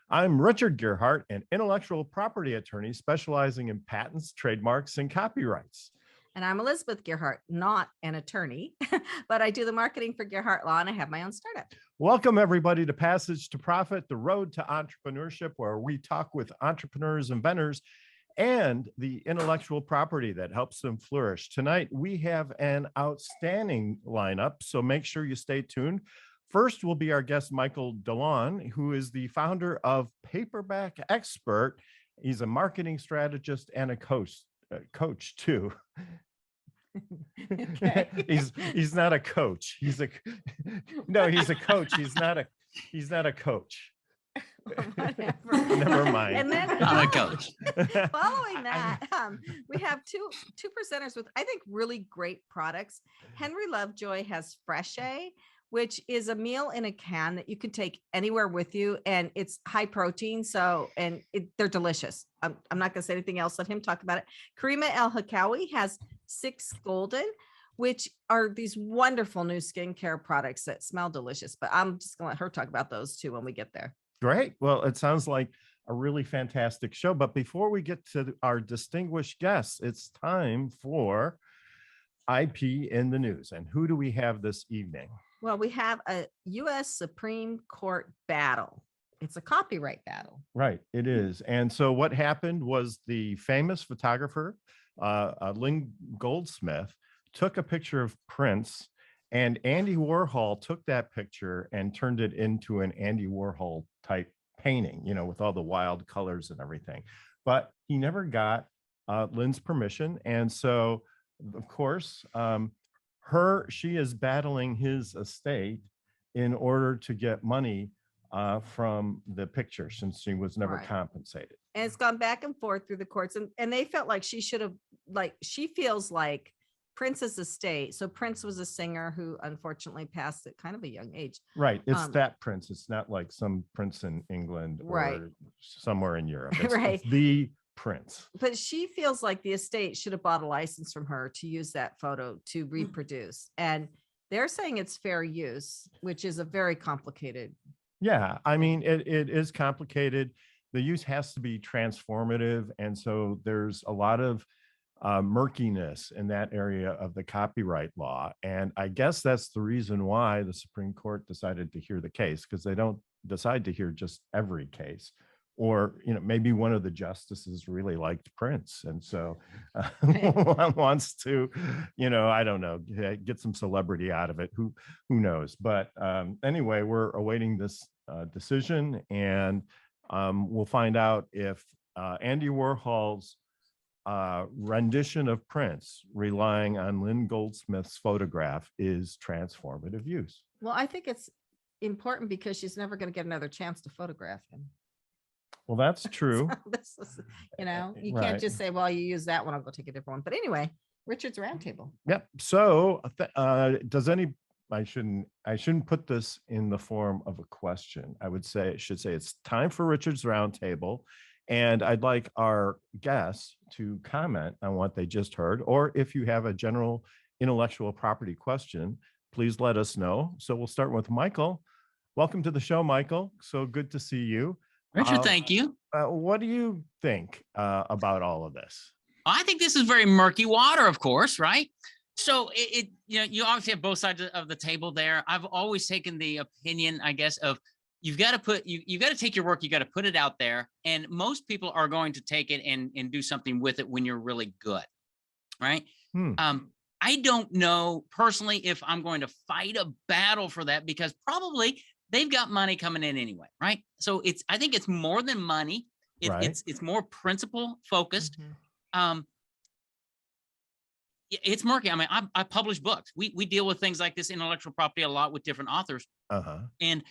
I'm Richard Gearhart, an intellectual property attorney specializing in patents, trademarks, and copyrights. And I'm Elizabeth Gearhart, not an attorney, but I do the marketing for Gearhart Law and I have my own startup. Welcome, everybody, to Passage to Profit, the road to entrepreneurship, where we talk with entrepreneurs, inventors, and the intellectual property that helps them flourish. Tonight, we have an outstanding lineup, so make sure you stay tuned. First will be our guest, Michael DeLon, who is the founder of Paperback Expert. He's a marketing strategist and a coach too. Okay. He's not a coach. He's a coach. He's not a coach. Never mind. And then I'm a coach. Following that, we have two presenters with, I think, really great products. Henry Lovejoy has Fresh A, which is a meal in a can that you can take anywhere with you, and it's high protein. So, they're delicious. I'm not going to say anything else. Let him talk about it. Karima El-Hakkaoui has Gldn, which are these wonderful new skincare products that smell delicious. But I'm just going to let her talk about those too when we get there. Great. Well, it sounds like a really fantastic show. But before we get to our distinguished guests, it's time for IP in the news. And who do we have this evening? Well, we have a U.S. Supreme Court battle. It's a copyright battle. Right, it is. And so what happened was the famous photographer, Lynn Goldsmith, took a picture of Prince, and Andy Warhol took that picture and turned it into an Andy Warhol type painting, with all the wild colors and everything. But he never got Lynn's permission. And so, of course, she is battling his estate in order to get money from the picture, since she was never compensated. And it's gone back and forth through the courts, and they felt like she should have, she feels like Prince's estate. So Prince was a singer who unfortunately passed at kind of a young age. Right. It's that Prince. It's not like some Prince in England or somewhere in Europe. It's the Prince. But she feels like the estate should have bought a license from her to use that photo to reproduce. And they're saying it's fair use, which is a very complicated. Yeah, I mean, it is complicated. The use has to be transformative. And so there's a lot of murkiness in that area of the copyright law. And I guess that's the reason why the Supreme Court decided to hear the case, because they don't decide to hear just every case. Or, maybe one of the justices really liked Prince. And so wants to, I don't know, get some celebrity out of it. Who knows? But anyway, we're awaiting this decision, and we'll find out if Andy Warhol's rendition of Prince, relying on Lynn Goldsmith's photograph, is transformative use. Well, I think it's important because she's never going to get another chance to photograph him. Well, that's true. So this is, you can't just say, well, you use that one, I'll go take a different one. But anyway, Richard's Roundtable. Yep. So I shouldn't put this in the form of a question. I should say it's time for Richard's Roundtable. And I'd like our guests to comment on what they just heard, or if you have a general intellectual property question, please let us know. So we'll start with Michael. Welcome to the show, Michael. So good to see you. Richard, thank you. What do you think about all of this? I think this is very murky water, of course, right? So you obviously have both sides of the table there. I've always taken the opinion, I guess, of you've got to take your work, you got to put it out there. And most people are going to take it and do something with it when you're really good, right? I don't know personally if I'm going to fight a battle for that, because probably they've got money coming in anyway, right? So I think it's more than money. It's more principle focused. Mm-hmm. It's murky. I mean, I publish books. We deal with things like this intellectual property a lot with different authors. And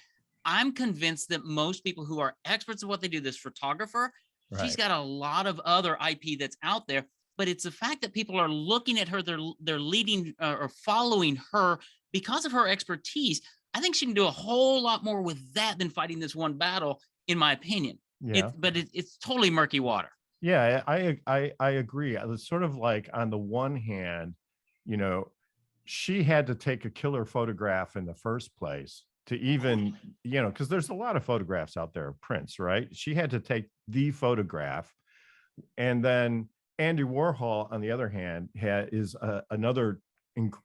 I'm convinced that most people who are experts at what they do, this photographer, she's got a lot of other IP that's out there, but it's the fact that people are looking at her, they're leading or following her because of her expertise. I think she can do a whole lot more with that than fighting this one battle, in my opinion. Yeah. It's totally murky water. Yeah, I agree. It's sort of like, on the one hand, she had to take a killer photograph in the first place to even, because there's a lot of photographs out there of Prince, right? She had to take the photograph. And then Andy Warhol, on the other hand,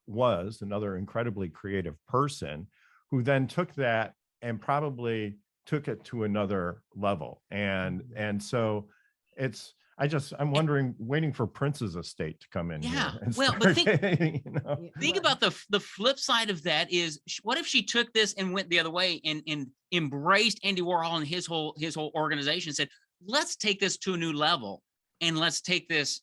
was another incredibly creative person who then took that and probably took it to another level. And so I'm waiting for Prince's estate to come in Yeah. here. And Well, but think about the flip side of that is, what if she took this and went the other way and embraced Andy Warhol and his whole organization, and said, let's take this to a new level and let's take this,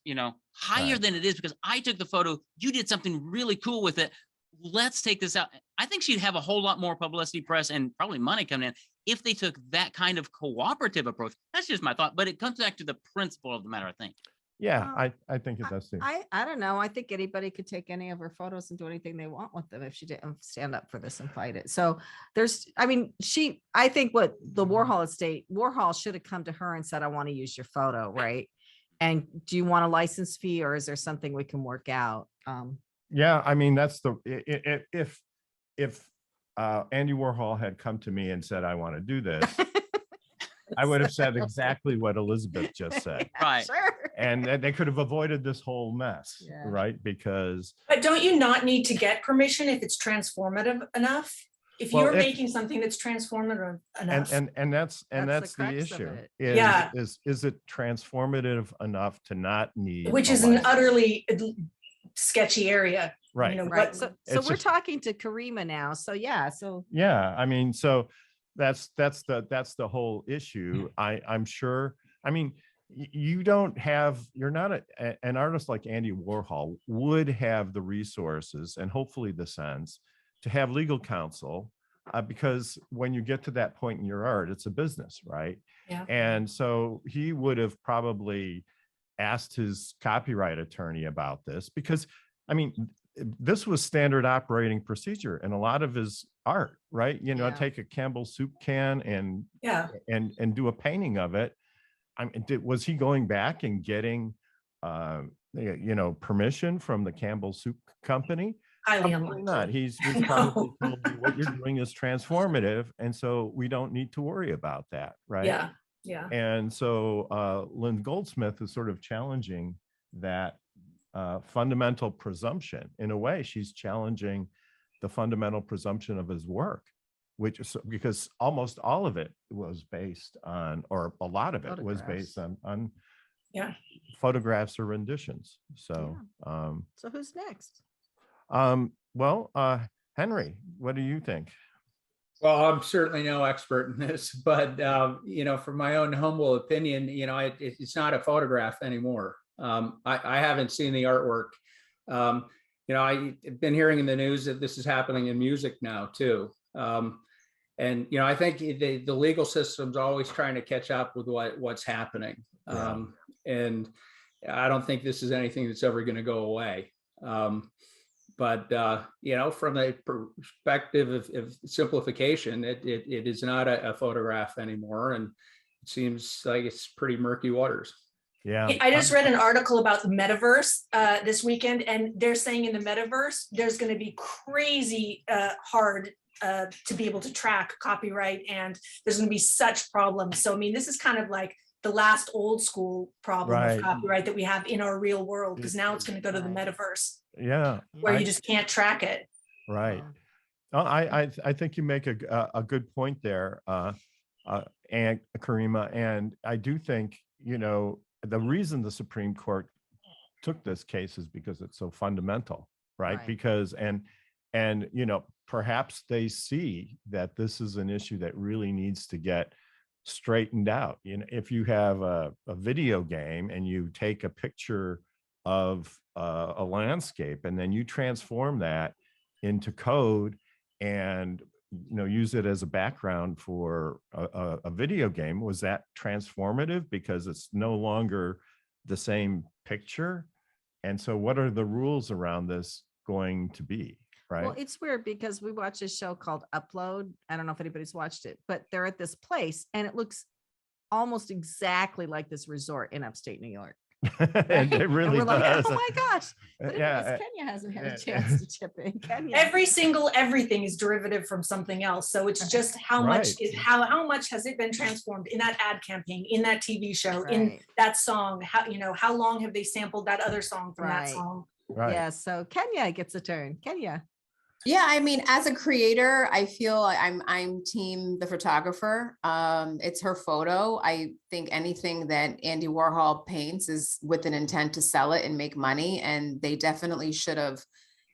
higher Right. than it is, because I took the photo, you did something really cool with it. Let's take this out. I think she'd have a whole lot more publicity, press, and probably money coming in if they took that kind of cooperative approach. That's just my thought, but it comes back to the principle of the matter, I think. Yeah, Well, I think it does too. I don't know. I think anybody could take any of her photos and do anything they want with them if she didn't stand up for this and fight it. So I think what the Warhol estate, Warhol should have come to her and said, I want to use your photo, right? And do you want a license fee, or is there something we can work out? Yeah, I mean, that's if Andy Warhol had come to me and said, I want to do this, I would have said exactly what Elizabeth just said. Right. Sure. And they could have avoided this whole mess, Yeah. right? Because But don't you not need to get permission if it's transformative enough? If Well, you're if- making something that's transformative enough. and that's That's the the crux of issue. it. Yeah. Is it transformative enough to not need Which a is an license? utterly sketchy area. Right. Right. So It's we're just- talking to Karima now. So yeah. So Yeah, I mean, so that's the whole issue. I'm sure. I mean, you're not an artist like Andy Warhol would have the resources and hopefully the sense to have legal counsel, because when you get to that point in your art, it's a business, right? Yeah. And so he would have probably asked his copyright attorney about this, because I mean, this was standard operating procedure in a lot of his art, right? Yeah. Take a Campbell's soup can and Yeah. do a painting of it. I mean, was he going back and getting permission from the Campbell's soup company? Highly Probably not. unlikely. He's probably told you what you're doing is transformative, and so we don't need to worry about that, right? Yeah. Yeah. And so Lynn Goldsmith is sort of challenging that fundamental presumption. In a way, she's challenging the fundamental presumption of his work, which is because almost all of it was based on, or a lot of it was based on Yeah. photographs or renditions. So, so who's next? Henry, what do you think? Well, I'm certainly no expert in this, but from my own humble opinion, it's not a photograph anymore. I haven't seen the artwork. I've been hearing in the news that this is happening in music now too. And I think the legal system's always trying to catch up with what's happening. Yeah. And I don't think this is anything that's ever going to go away. But from the perspective of simplification, it is not a photograph anymore, and it seems like it's pretty murky waters. Yeah, I just read an article about the metaverse this weekend, and they're saying in the metaverse, there's going to be crazy hard to be able to track copyright, and there's going to be such problems. So, I mean, this is kind of like the last old school problem Right. of copyright that we have in our real world, because now it's going to go to the metaverse yeah, where you just can't track it. right. Oh, I think you make a good point there, and Karima, and I do think the reason the Supreme Court took this case is because it's so fundamental, right? Right. Because and perhaps they see that this is an issue that really needs to get straightened out. If you have a video game and you take a picture of a landscape and then you transform that into code and use it as a background for a video game, was that transformative because it's no longer the same picture? And so what are the rules around this going to be? Right. Well, it's weird because we watch a show called Upload. I don't know if anybody's watched it, but they're at this place and it looks almost exactly like this resort in upstate New York. And it And really we're like, does. oh my gosh. But Yeah, anyways, Kenya hasn't had a uh, chance to chip in. Kenya. Every single everything is derivative from something else. So it's just how much Right. is how much has it been transformed in that ad campaign, in that TV show, in Right. that song? How long have they sampled that other song from that Right. song? right. Yeah. So Kenya gets a turn. Kenya. Yeah, I mean, as a creator, I feel like I'm team the photographer. It's her photo. I think anything that Andy Warhol paints is with an intent to sell it and make money. And they definitely should have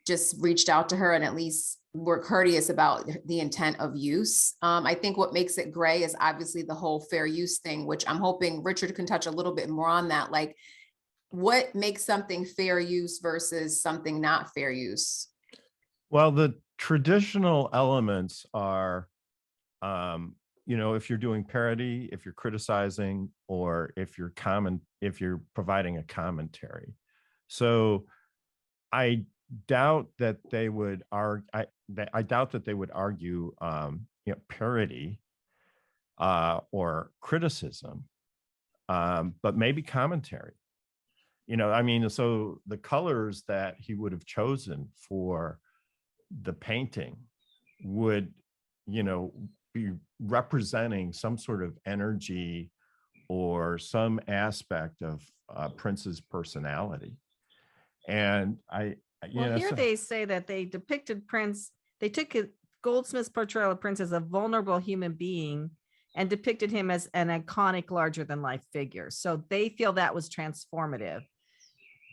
just reached out to her and at least were courteous about the intent of use. I think what makes it gray is obviously the whole fair use thing, which I'm hoping Richard can touch a little bit more on that. Like, what makes something fair use versus something not fair use? Well, the traditional elements are, if you're doing parody, if you're criticizing, or if you're providing a commentary. So I doubt that they would argue. I doubt that they would argue, parody or criticism, but maybe commentary. So the colors that he would have chosen for the painting would, be representing some sort of energy or some aspect of Prince's personality. And They say that they depicted Prince, they took Goldsmith's portrayal of Prince as a vulnerable human being and depicted him as an iconic larger than life figure. So they feel that was transformative.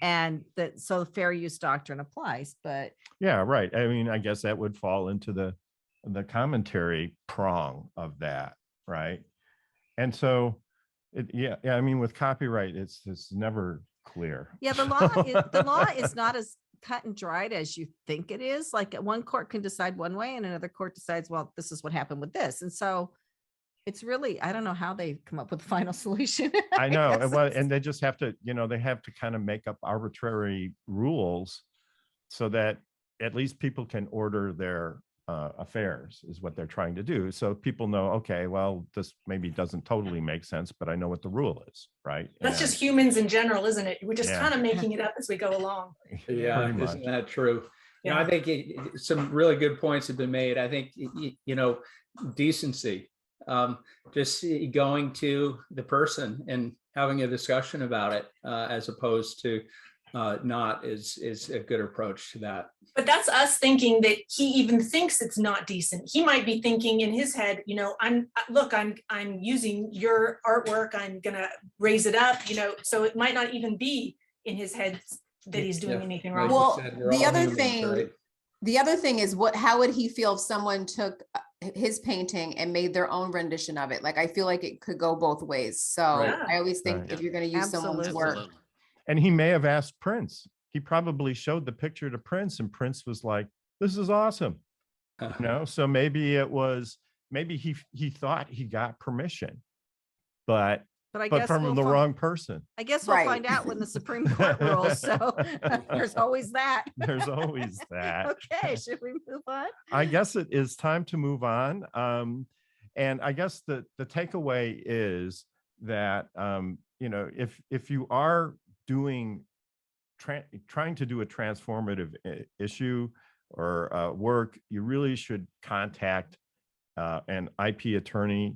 And so fair use doctrine applies, but yeah, right. I mean, I guess that would fall into the commentary prong of that, right? And so, I mean, with copyright, it's never clear. yeah, the law is not as cut and dried as you think it is. Like one court can decide one way and another court decides, well, this is what happened with this. And so it's really, I don't know how they come up with the final solution. I know. And they just have to, they have to kind of make up arbitrary rules so that at least people can order their affairs, is what they're trying to do. So people know, okay, well, this maybe doesn't totally make sense, but I know what the rule is, right? That's just humans in general, isn't it? We're just Yeah. kind of making it up as we go along. Yeah, Pretty much. isn't that true? Yeah. I think some really good points have been made. I think, decency, just going to the person and having a discussion about it, as opposed to not is a good approach to that. But that's us thinking that he even thinks it's not decent. He might be thinking in his head, I'm using your artwork, I'm gonna raise it up, so it might not even be in his head that he's doing anything wrong. Well, We're the all other humans, thing- right? The other thing is how would he feel if someone took his painting and made their own rendition of it? Like, I feel like it could go both ways. So Right. I always think Right. if you're going to use someone's Absolutely. work, Absolutely. And he may have asked Prince. He probably showed the picture to Prince, and Prince was like, "This is awesome." So maybe he thought he got permission, but But I guess from we'll the find- wrong person. I guess we'll Right. find out when the Supreme Court rules. So there's always that. There's always that. Okay, should we move on? I guess it is time to move on. And I guess the takeaway is that, if you are trying to do a transformative issue or work, you really should contact an IP attorney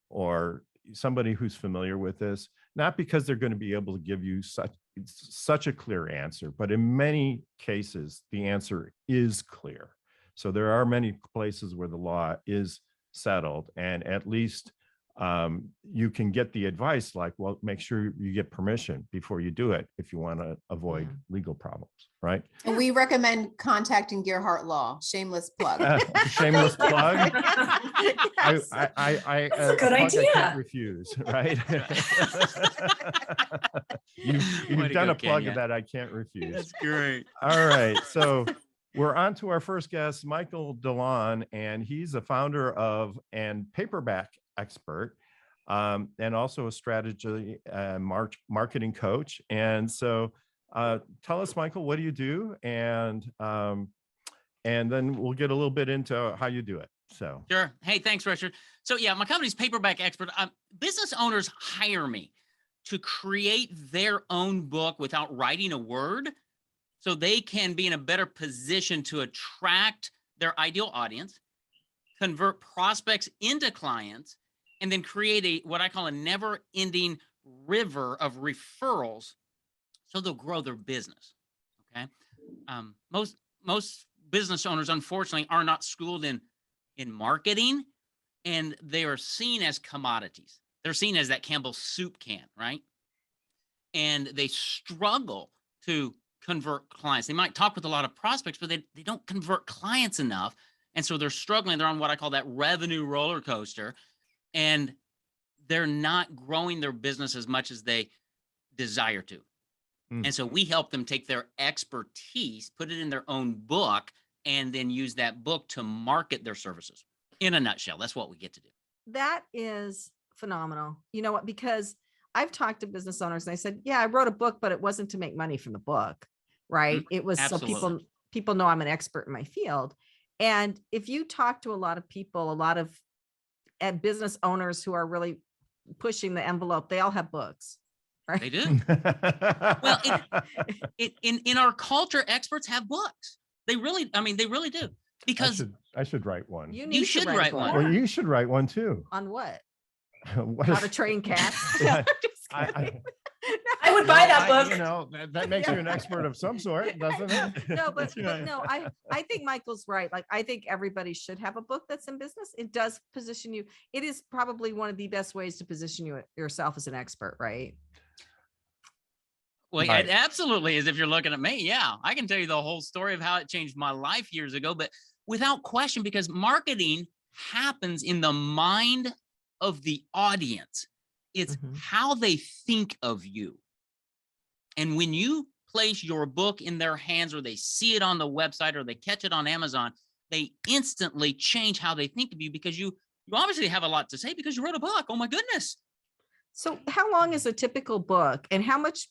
or somebody who's familiar with this, not because they're going to be able to give you such a clear answer, but in many cases, the answer is clear. So there are many places where the law is settled, and at least you can get the advice like, well, make sure you get permission before you do it if you want to avoid legal problems, right? and we recommend contacting Gearhart Law. Shameless plug. Shameless plug. Yes. I That's a good plug I idea. can't refuse, right? You've Way to done go, a plug Kenya. that I can't refuse. That's great. All right, so we're on to our first guest, Michael DeLon, and he's a founder of and Paperback expert, and also a strategy marketing coach. And so tell us, Michael, what do you do? And then we'll get a little bit into how you do it. So Sure. Hey, thanks, Richard. So yeah, my company's Paperback Expert. Business owners hire me to create their own book without writing a word, so they can be in a better position to attract their ideal audience, convert prospects into clients, and then create what I call a never-ending river of referrals, so they'll grow their business. Okay, most business owners, unfortunately, are not schooled in marketing, and they are seen as commodities. They're seen as that Campbell's soup can, right? And they struggle to convert clients. They might talk with a lot of prospects, but they don't convert clients enough. And so they're struggling. They're on what I call that revenue roller coaster, and they're not growing their business as much as they desire to. And so we help them take their expertise, put it in their own book, and then use that book to market their services. In a nutshell, that's what we get to do. That is phenomenal. You know what? Because I've talked to business owners and I said, yeah, I wrote a book, but it wasn't to make money from the book, right? It was Absolutely. so people know I'm an expert in my field. And if you talk to a lot of people, a lot of business owners who are really pushing the envelope, they all have books. Right? They do. Well, in our culture, experts have books. They really, I mean, they really do. Because I should write one. You should write a one. book. Well, you should write one too. On what? What How is- to train cats? Yeah, Just kidding. I would buy that book. You know, that makes you an expert of some sort, doesn't it? No, but Yeah. no, I think Michael's right. Like, I think everybody should have a book that's in business. It does position you. It is probably one of the best ways to position yourself as an expert, right? Well, Right. it absolutely is. If you're looking at me, yeah, I can tell you the whole story of how it changed my life years ago, but without question, because marketing happens in the mind of the audience. It's Mhm. how they think of you. And when you place your book in their hands, or they see it on the website, or they catch it on Amazon, they instantly change how they think of you, because you obviously have a lot to say because you wrote a book. Oh my goodness. So how long is a typical book, and how much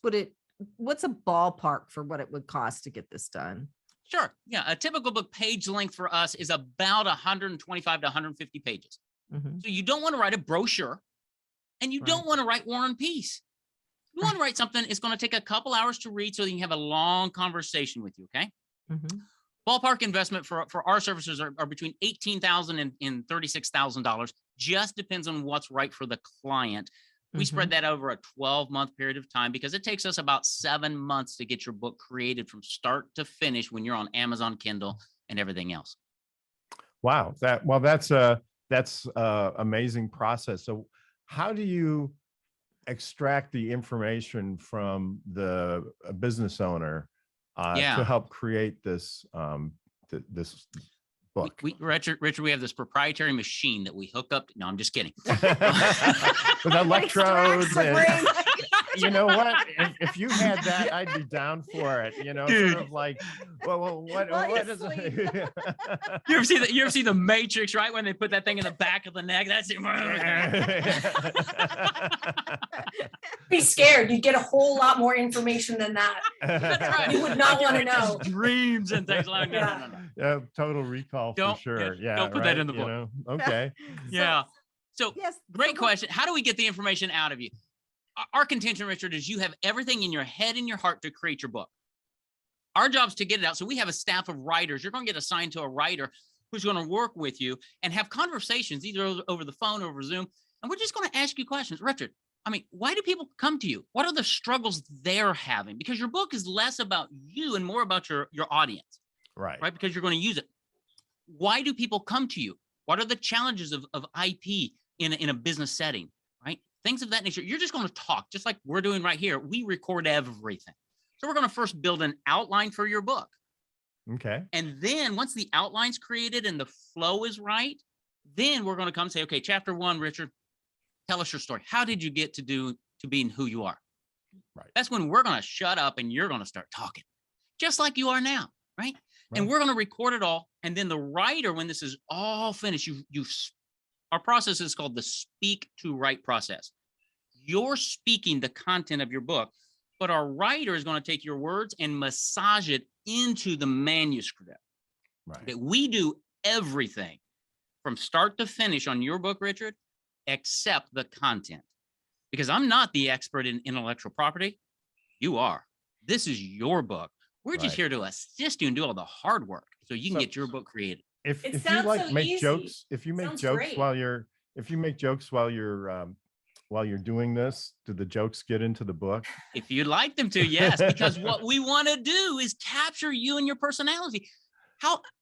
what's a ballpark for what it would cost to get this done? Sure. Yeah. A typical book page length for us is about 125 to 150 pages. Mhm. So you don't want to write a brochure, and you Right. don't want to write War and Peace. You want to write something, it's going to take a couple hours to read so that you can have a long conversation with you. Okay. Mhm. Ballpark investment for our services are between $18,000 and $36,000. Just depends on what's right for the client. We spread that over a 12-month period of time, because it takes us about 7 months to get your book created from start to finish when you're on Amazon Kindle and everything else. Wow. That's a amazing process. So how do you extract the information from the business owner Yeah. to help create this this book? Richard, we have this proprietary machine that we hook up. No, I'm just kidding. With electrodes Extracts the and brain. you know what? If you had that, I'd be down for it. You know, Dude. sort of like, well, what is Obviously. it? You ever see the Matrix, right? When they put that thing in the back of the neck, that's it. Be scared. You'd get a whole lot more information than that. That's right. You would not want to know. Dreams and things like that. No. Yeah, total recall for Don't- sure. yeah, Yeah, don't put that right, in the you book. know? Okay. Yeah. So Yes. great so question. How do we get the information out of you? Our contention, Richard, is you have everything in your head and your heart to create your book. Our job is to get it out. So we have a staff of writers. You're going to get assigned to a writer who's going to work with you and have conversations either over the phone or over Zoom. And we're just going to ask you questions. Richard, I mean, why do people come to you? What are the struggles they're having? Because your book is less about you and more about your audience, Right. right? Because you're going to use it. Why do people come to you? What are the challenges of IP in a business setting, right? Things of that nature. You're just going to talk, just like we're doing right here. We record everything. So we're going to first build an outline for your book. Okay. And then once the outline's created and the flow is right, then we're going to come say, okay, chapter 1, Richard, tell us your story. How did you get to being who you are? Right. That's when we're going to shut up and you're going to start talking, just like you are now, right? And we're going to record it all. And then the writer, when this is all finished, our process is called the speak to write process. You're speaking the content of your book, but our writer is going to take your words and massage it into the manuscript. Right. Okay, we do everything from start to finish on your book, Richard, except the content. because I'm not the expert in intellectual property. You are. This is your book. We're just Right. here to assist you and do all the hard work so you can So- get your book created. It If you sounds like so make easy. jokes, if you make Sounds jokes great. while you're doing this, do the jokes get into the book? If you'd like them to, yes, because what we want to do is capture you and your personality.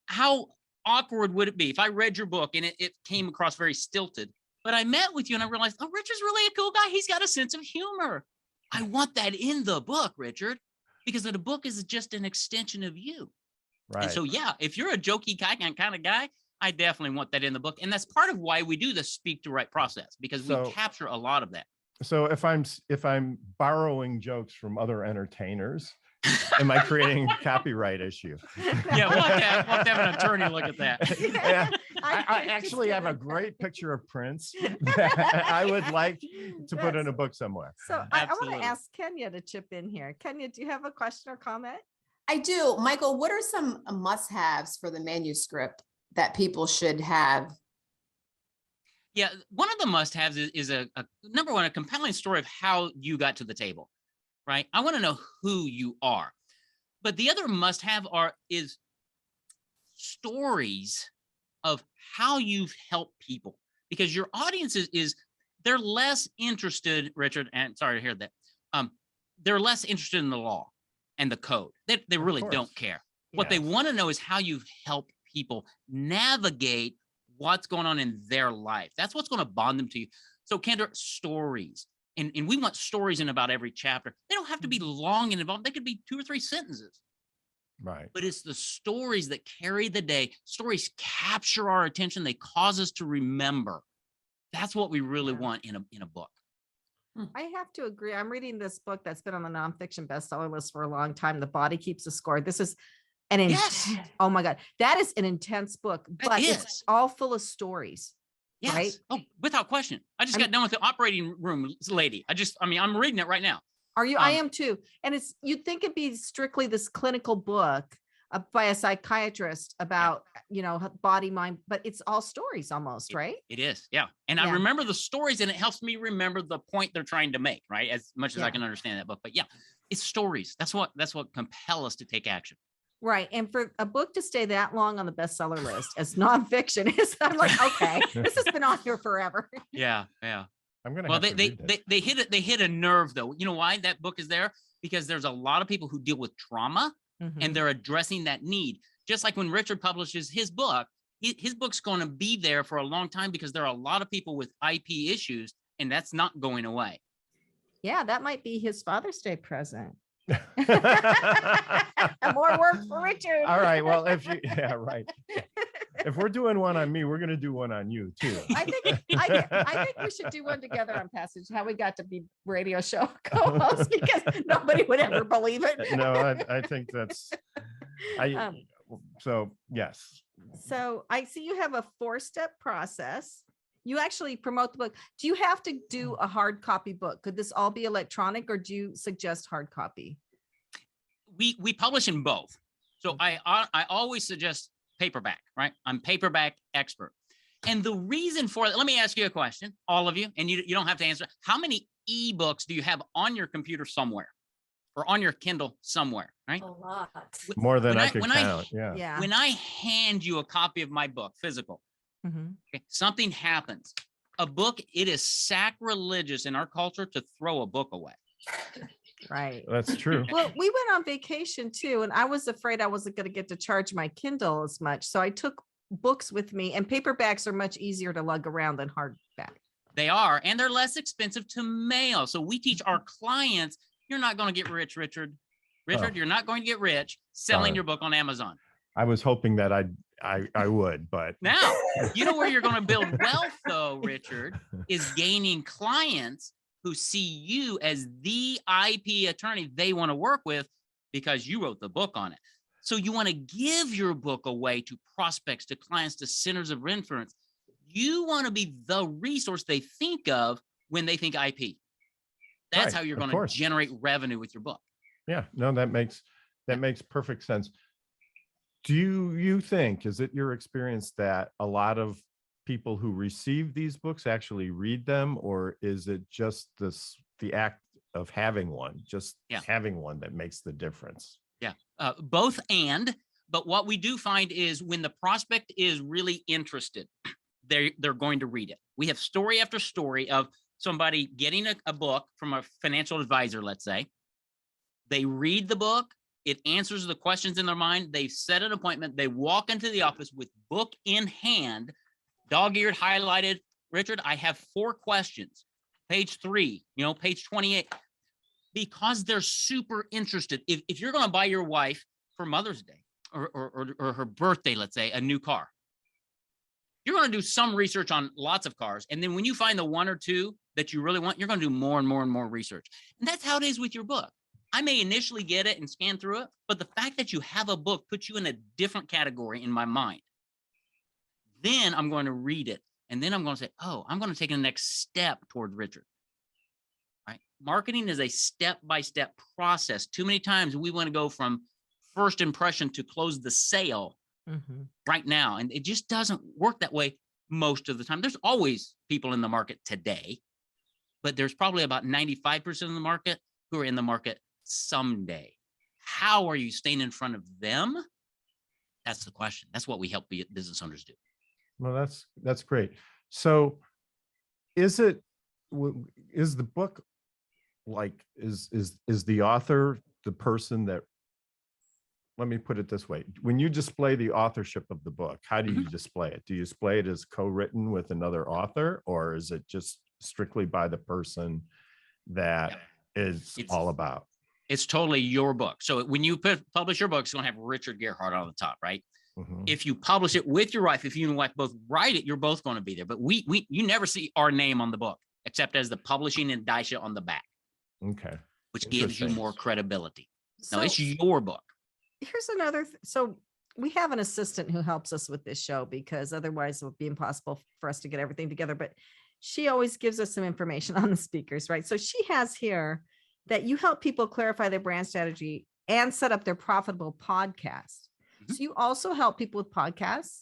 How awkward would it be if I read your book and it came across very stilted, but I met with you and I realized, oh, Richard's really a cool guy. He's got a sense of humor. I want that in the book, Richard, because the book is just an extension of you. Right. And so, yeah, if you're a jokey kind of guy, I definitely want that in the book. And that's part of why we do the speak to write process, because we So- capture a lot of that. So if I'm borrowing jokes from other entertainers, am I creating a copyright issue? Yeah, we'll have to have an attorney look at that. Yeah. I just actually have a kidding. great picture of Prince that I would like to put in a book somewhere. So I want Absolutely. to ask Kenya to chip in here. Kenya, do you have a question or comment? I do. Michael, what are some must-haves for the manuscript that people should have? Yeah, one of the must-haves is a number one, a compelling story of how you got to the table, right? I want to know who you are. But the other must-have is stories of how you've helped people, because your audience is they're less interested, Richard, and sorry to hear that. They're less interested in the law and the code. They really course. don't care. What they Yes. want to know is how you've helped people navigate what's going on in their life. That's what's going to bond them to you. So, Kendra, stories. And we want stories in about every chapter. They don't have to be long and involved. They could be 2 or 3 sentences. Right. But it's the stories that carry the day. Stories capture our attention. They cause us to remember. That's what we really want in a book. I have to agree. I'm reading this book that's been on the nonfiction bestseller list for a long time. The Body Keeps the Score. This is an Yes. oh my God, that is an intense book, but is. it's all full of stories. Yes. Right? Oh, without question. I just got done with the operating room lady. I'm reading it right now. Are you? I Um, am too. And it's, you'd think it'd be strictly this clinical book by a psychiatrist about, body, mind, but it's all stories almost, right? It is. Yeah. And Yeah. I remember the stories and it helps me remember the point they're trying to make, right? As much as I Yeah. can understand that book. But yeah, it's stories. That's what compel us to take action. Right. And for a book to stay that long on the bestseller list as nonfiction is, I'm like, okay, this has been on here forever. Yeah. Yeah. I'm gonna Well, have to read this. they hit a nerve though. You know why that book is there? Because there's a lot of people who deal with trauma Mhm. and they're addressing that need. Just like when Richard publishes his book, his book's going to be there for a long time because there are a lot of people with IP issues and that's not going away. Yeah, that might be his Father's Day present. More work for Richard. All right. Well, right. If we're doing one on me, we're going to do one on you too. I think we should do one together on Passage, how we got to be radio show co-hosts, because nobody would ever believe it. No, I think that's, so yes. So I see you have a 4-step process. You actually promote the book. Do you have to do a hard copy book? Could this all be electronic, or do you suggest hard copy? We publish in both. So I always suggest paperback, right? I'm paperback expert. And the reason for it, let me ask you a question, all of you, and you don't have to answer. How many ebooks do you have on your computer somewhere or on your Kindle somewhere, right? A lot. More than When I I- could when I- count. Yeah. Yeah. When I hand you a copy of my book, physical, Mhm. okay, something happens. A book, it is sacrilegious in our culture to throw a book away. Right. That's true. Well, we went on vacation too, and I was afraid I wasn't going to get to charge my Kindle as much. So I took books with me, and paperbacks are much easier to lug around than hardback. They are, and they're less expensive to mail. So we teach our clients, you're not going to get rich, Richard. Richard, Oh. you're not going to get rich selling Darn. your book on Amazon. I was hoping that I would, but Now, you know where you're going to build wealth, though, Richard, is gaining clients who see you as the IP attorney they want to work with because you wrote the book on it. So you want to give your book away to prospects, to clients, to centers of influence. You want to be the resource they think of when they think IP. That's Right, how you're of going to course. generate revenue with your book. yeah, no, that makes perfect sense. Do you think, is it your experience that a lot of people who receive these books actually read them, or is it just the act of having one, having one that makes the difference? Yeah, both but what we do find is when the prospect is really interested, they're going to read it. We have story after story of somebody getting a book from a financial advisor, let's say. They read the book, it answers the questions in their mind, they set an appointment, they walk into the office with book in hand, dog-eared, highlighted. Richard, I have 4 questions. Page 3, page 28. Because they're super interested. If you're going to buy your wife for Mother's Day or her birthday, let's say, a new car, you're going to do some research on lots of cars. And then when you find the 1 or 2 that you really want, you're going to do more and more and more research. And that's how it is with your book. I may initially get it and scan through it, but the fact that you have a book puts you in a different category in my mind. Then I'm going to read it. And then I'm going to say, oh, I'm going to take the next step toward Richard. Right? Marketing is a step-by-step process. Too many times we want to go from first impression to close the sale right now. And it just doesn't work that way most of the time. There's always people in the market today, but there's probably about 95% of the market who are in the market someday. How are you staying in front of them? That's the question. That's what we help business owners do. Well, that's great. So is the book like, is the author the person that, let me put it this way. When you display the authorship of the book, how do you display it? Do you display it as co-written with another author, or is it just strictly by the person that it's all about? It's totally your book. So when you publish your book, it's going to have Richard Gearhart on the top, right? If you publish it with your wife, if you and your wife both write it, you're both going to be there. But you never see our name on the book, except as the publishing indicia on the back. Okay. Which gives you more credibility. No, it's your book. Here's another. So we have an assistant who helps us with this show, because otherwise it would be impossible for us to get everything together. But she always gives us some information on the speakers, right? So she has here that you help people clarify their brand strategy and set up their profitable podcast. So you also help people with podcasts?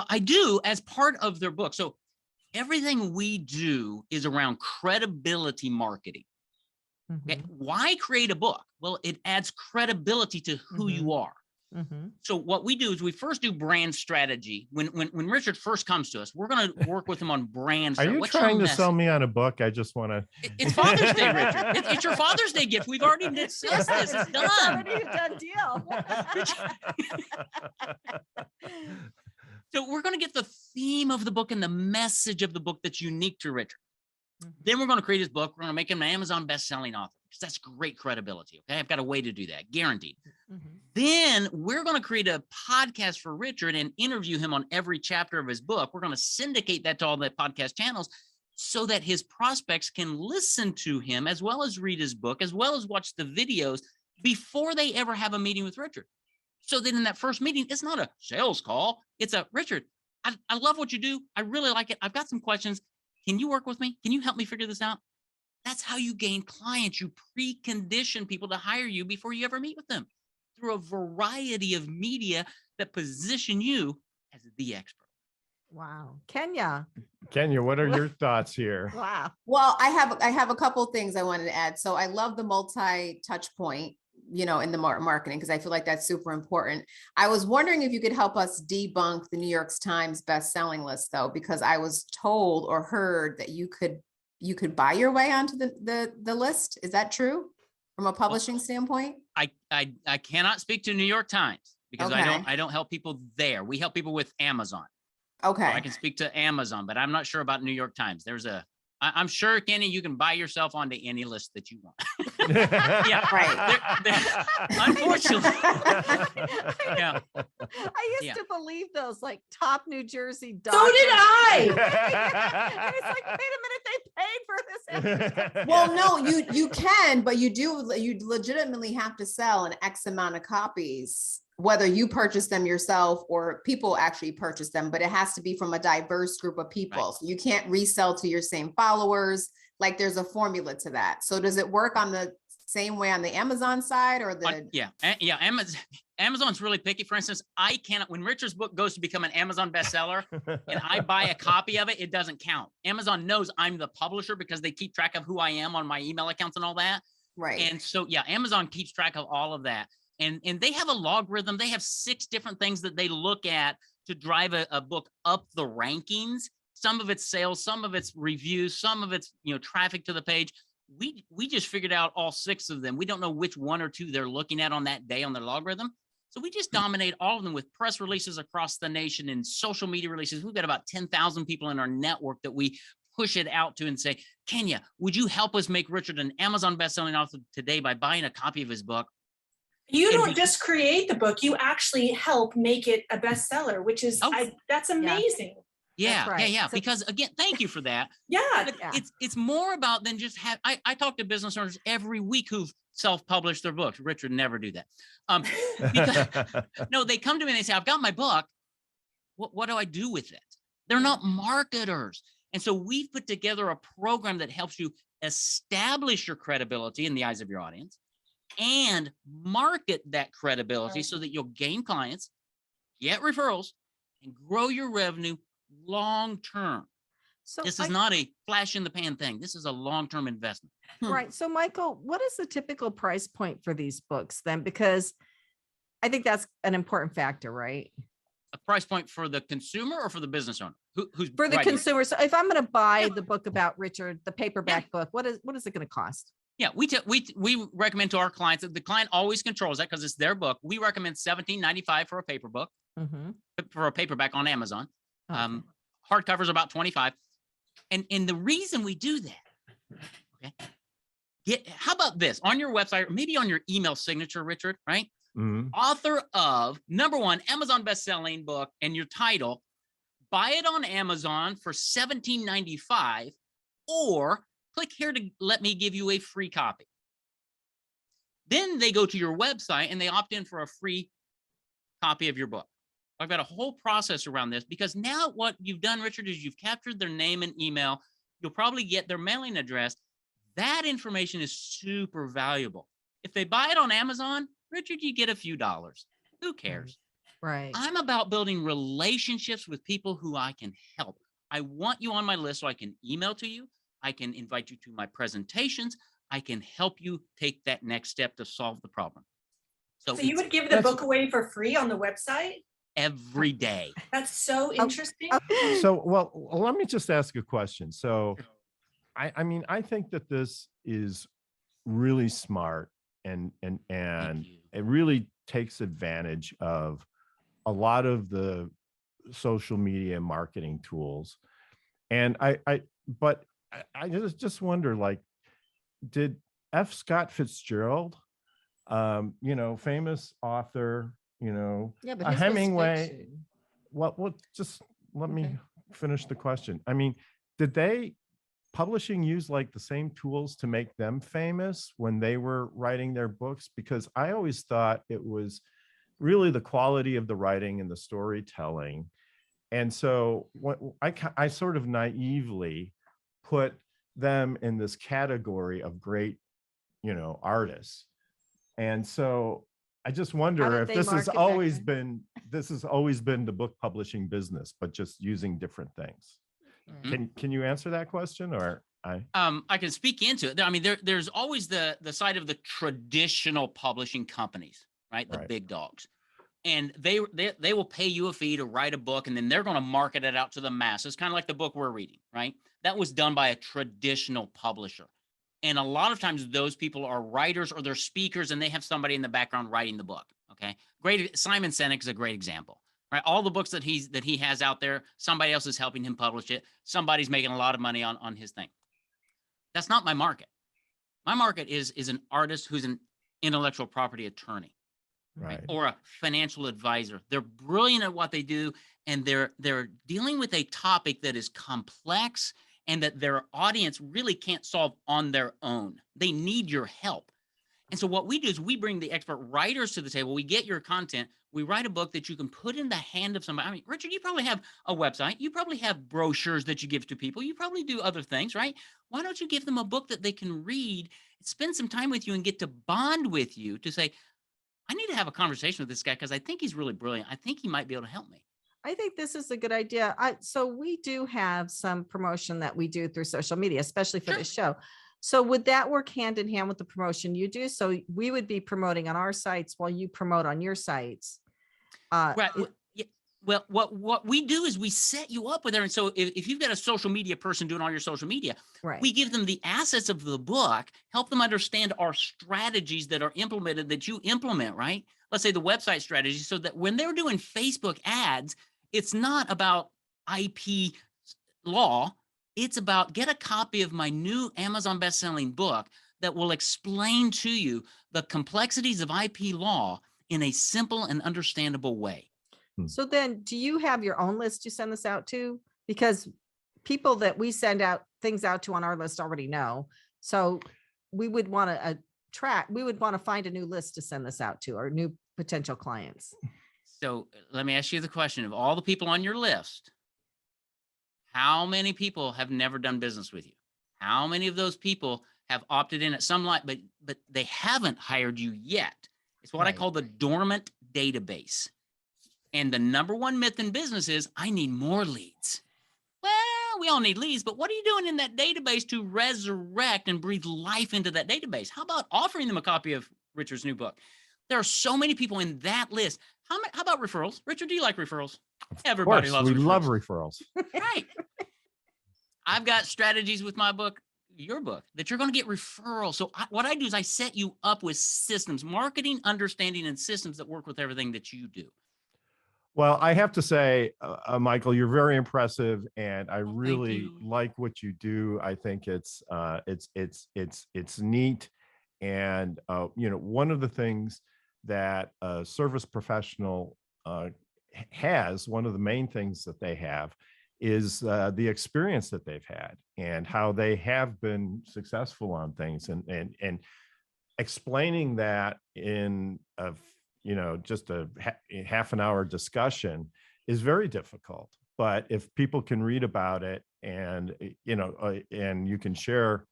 I do, as part of their book. So everything we do is around credibility marketing. Okay? Why create a book? Well, it adds credibility to who you are. So what we do is we first do brand strategy. When Richard first comes to us, we're going to work with him on brand strategy. Are you trying to sell me on a book? I just want to. It's Father's Day, Richard. It's your Father's Day gift. We've already discussed this. It's done. It's already a done deal. So we're going to get the theme of the book and the message of the book that's unique to Richard. Then we're going to create his book. We're going to make him an Amazon best-selling author, because that's great credibility. Okay, I've got a way to do that, guaranteed. Then we're going to create a podcast for Richard and interview him on every chapter of his book. We're going to syndicate that to all the podcast channels so that his prospects can listen to him, as well as read his book, as well as watch the videos before they ever have a meeting with Richard. So then in that first meeting, it's not a sales call. It's a, Richard, I love what you do. I really like it. I've got some questions. Can you work with me? Can you help me figure this out? That's how you gain clients. You precondition people to hire you before you ever meet with them, through a variety of media that position you as the expert. Wow. Kenya, what are your thoughts here? Wow. Well, I have a couple things I wanted to add. So I love the multi-touch point, in the marketing, because I feel like that's super important. I was wondering if you could help us debunk the New York Times best-selling list, though, because I was told or heard that you could buy your way onto the list. Is that true from a publishing standpoint? I cannot speak to New York Times, because Okay. I don't help people there. We help people with Amazon. Okay. So I can speak to Amazon, but I'm not sure about New York Times. I'm sure, Kenny, you can buy yourself onto any list that you want. Yeah, Right. Unfortunately. Yeah. I used to believe those, like top New Jersey So doctors. did I. I was like, wait a minute, they paid for this. Well, no, you can, but you legitimately have to sell an X amount of copies, whether you purchase them yourself or people actually purchase them, but it has to be from a diverse group of people. Right. So you can't resell to your same followers. Like there's a formula to that. So does it work on the same way on the Amazon side or the? Yeah. Amazon's really picky. For instance, I cannot, when Richard's book goes to become an Amazon bestseller and I buy a copy of it, it doesn't count. Amazon knows I'm the publisher because they keep track of who I am on my email accounts and all that. Right. And so, yeah, Amazon keeps track of all of that. And they have a logarithm. They have 6 different things that they look at to drive a book up the rankings. Some of it's sales, some of it's reviews, some of it's, traffic to the page. We just figured out all 6 of them. We don't know which 1 or 2 they're looking at on that day on their logarithm. So we just dominate all of them with press releases across the nation and social media releases. We've got about 10,000 people in our network that we push it out to and say, Kenya, would you help us make Richard an Amazon bestselling author today by buying a copy of his book? You don't just create the book, you actually help make it a bestseller, which is, that's amazing. Yeah, right. yeah. So, because again, thank you for that. Yeah. But it's more about than just have. I talk to business owners every week who've self-published their books. Richard never do that. Because no, they come to me and they say, I've got my book. What do I do with it? They're not marketers. And so we've put together a program that helps you establish your credibility in the eyes of your audience and market that credibility so that you'll gain clients, get referrals, and grow your revenue long-term. so This is not a flash in the pan thing. This is a long-term investment. right. So Michael, what is the typical price point for these books then? Because I think that's an important factor, right? A price point for the consumer or for the business owner? Who's For the writing it? consumer. So if I'm going to buy the book about Richard, the paperback book, what is it going to cost? Yeah, we recommend to our clients that the client always controls that because it's their book. We recommend $17.95 for a paper book, for a paperback on Amazon. Okay. Hardcover is about $25. And the reason we do that, okay, how about this on your website, or maybe on your email signature, Richard, right? Author of #1 Amazon best-selling book and your title, buy it on Amazon for $17.95 or click here to let me give you a free copy. Then they go to your website and they opt in for a free copy of your book. I've got a whole process around this because now what you've done, Richard, is you've captured their name and email. You'll probably get their mailing address. That information is super valuable. If they buy it on Amazon, Richard, you get a few dollars. Who cares? Right. I'm about building relationships with people who I can help. I want you on my list so I can email to you. I can invite you to my presentations. I can help you take that next step to solve the problem. So you would give the book away for free on the website? Every day. That's so interesting. So, well, let me just ask a question. So, I mean, I think that this is really smart and it really takes advantage of a lot of the social media marketing tools. And but I just wonder, like, did F. Scott Fitzgerald, famous author, Yeah, but a his was Hemingway, fiction. what just let me Okay. finish the question. I mean, did they publishing use like the same tools to make them famous when they were writing their books? Because I always thought it was really the quality of the writing and the storytelling. And so what I sort of naively put them in this category of great, artists. And so I just wonder did if they this has market back always then? been the book publishing business, but just using different things. Can you answer that question, or I can speak into it. I mean, there's always the side of the traditional publishing companies, right? The big dogs. And they will pay you a fee to write a book, and then they're going to market it out to the masses, kind of like the book we're reading, right? That was done by a traditional publisher. And a lot of times those people are writers or they're speakers, and they have somebody in the background writing the book. Okay. Great. Simon Sinek is a great example, right? All the books that he has out there, somebody else is helping him publish it. Somebody's making a lot of money on his thing. That's not my market. My market is an artist who's an intellectual property attorney, right? Or a financial advisor. They're brilliant at what they do, and they're dealing with a topic that is complex and that their audience really can't solve on their own. They need your help. And so what we do is we bring the expert writers to the table. We get your content. We write a book that you can put in the hand of somebody. I mean, Richard, you probably have a website. You probably have brochures that you give to people. You probably do other things, right? Why don't you give them a book that they can read, spend some time with you, and get to bond with you to say, I need to have a conversation with this guy because I think he's really brilliant. I think he might be able to help me. I think this is a good idea. So we do have some promotion that we do through social media, especially for Sure. this show. So would that work hand in hand with the promotion you do? So we would be promoting on our sites while you promote on your sites. Right. Well, what we do is we set you up with everything. So if you've got a social media person doing all your social media, Right. we give them the assets of the book, help them understand our strategies that are implemented that you implement, right? Let's say the website strategy, so that when they're doing Facebook ads, it's not about IP law. It's about get a copy of my new Amazon best-selling book that will explain to you the complexities of IP law in a simple and understandable way. So then do you have your own list you send this out to? Because people that we send out things out to on our list already know. So we would want to we would want to find a new list to send this out to, or new potential clients. So let me ask you the question of all the people on your list, how many people have never done business with you? How many of those people have opted in at some light, but they haven't hired you yet? It's what I Right. call the dormant database. And the number one myth in business is I need more leads. Well, we all need leads, but what are you doing in that database to resurrect and breathe life into that database? How about offering them a copy of Richard's new book? There are so many people in that list. How about referrals? Richard, do you like referrals? Everybody Of course, loves we referrals. love referrals. Right. I've got strategies with my book, your book, that you're going to get referrals. So what I do is I set you up with systems, marketing, understanding, and systems that work with everything that you do. Well, I have to say, Michael, you're very impressive, and I thank really you. like what you do. I think it's neat, and one of the things that a service professional has, one of the main things that they have, is the experience that they've had and how they have been successful on things, and explaining that in a just a half an hour discussion is very difficult. But if people can read about it and and you can share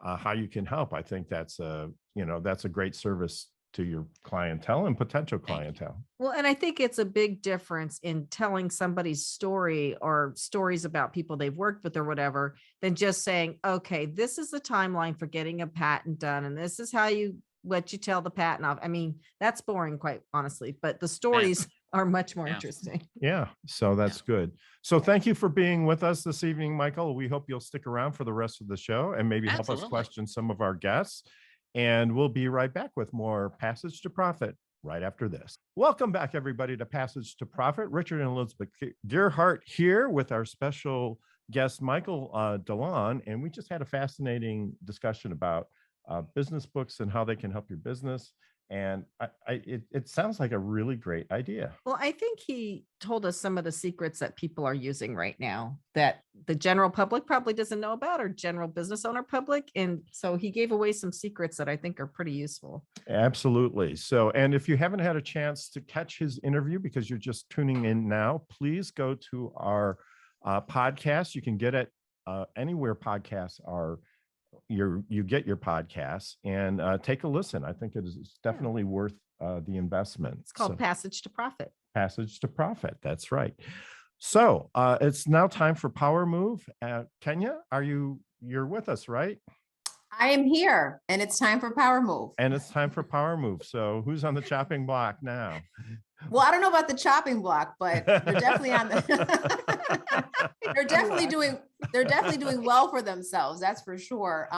how you can help, I think that's a great service to your clientele and potential clientele. Well, and I think it's a big difference in telling somebody's story or stories about people they've worked with or whatever, than just saying, okay, this is the timeline for getting a patent done, and this is how what you tell the patent off. I mean, that's boring, quite honestly, but the stories are much more interesting. Yeah, so that's good. So thank you for being with us this evening, Michael. We hope you'll stick around for the rest of the show and maybe help us Absolutely. question some of our guests. And we'll be right back with more Passage to Profit right after this. Welcome back, everybody, to Passage to Profit. Richard and Elizabeth Gearhart here with our special guest, Michael DeLon. And we just had a fascinating discussion about business books and how they can help your business. And it sounds like a really great idea. Well, I think he told us some of the secrets that people are using right now that the general public probably doesn't know about, or general business owner public. And so he gave away some secrets that I think are pretty useful. Absolutely. So, and if you haven't had a chance to catch his interview because you're just tuning in now, please go to our podcast. You can get it anywhere podcasts are. You get your podcasts, and take a listen. I think it is definitely worth the investment. It's called Passage to Profit. Passage to Profit. That's right. So it's now time for Power Move. Kenya, you're with us, right? I am here, and it's time for Power Move. And it's time for Power Move. So who's on the chopping block now? Well, I don't know about the chopping block, but they're definitely on the they're definitely doing well for themselves. That's for sure.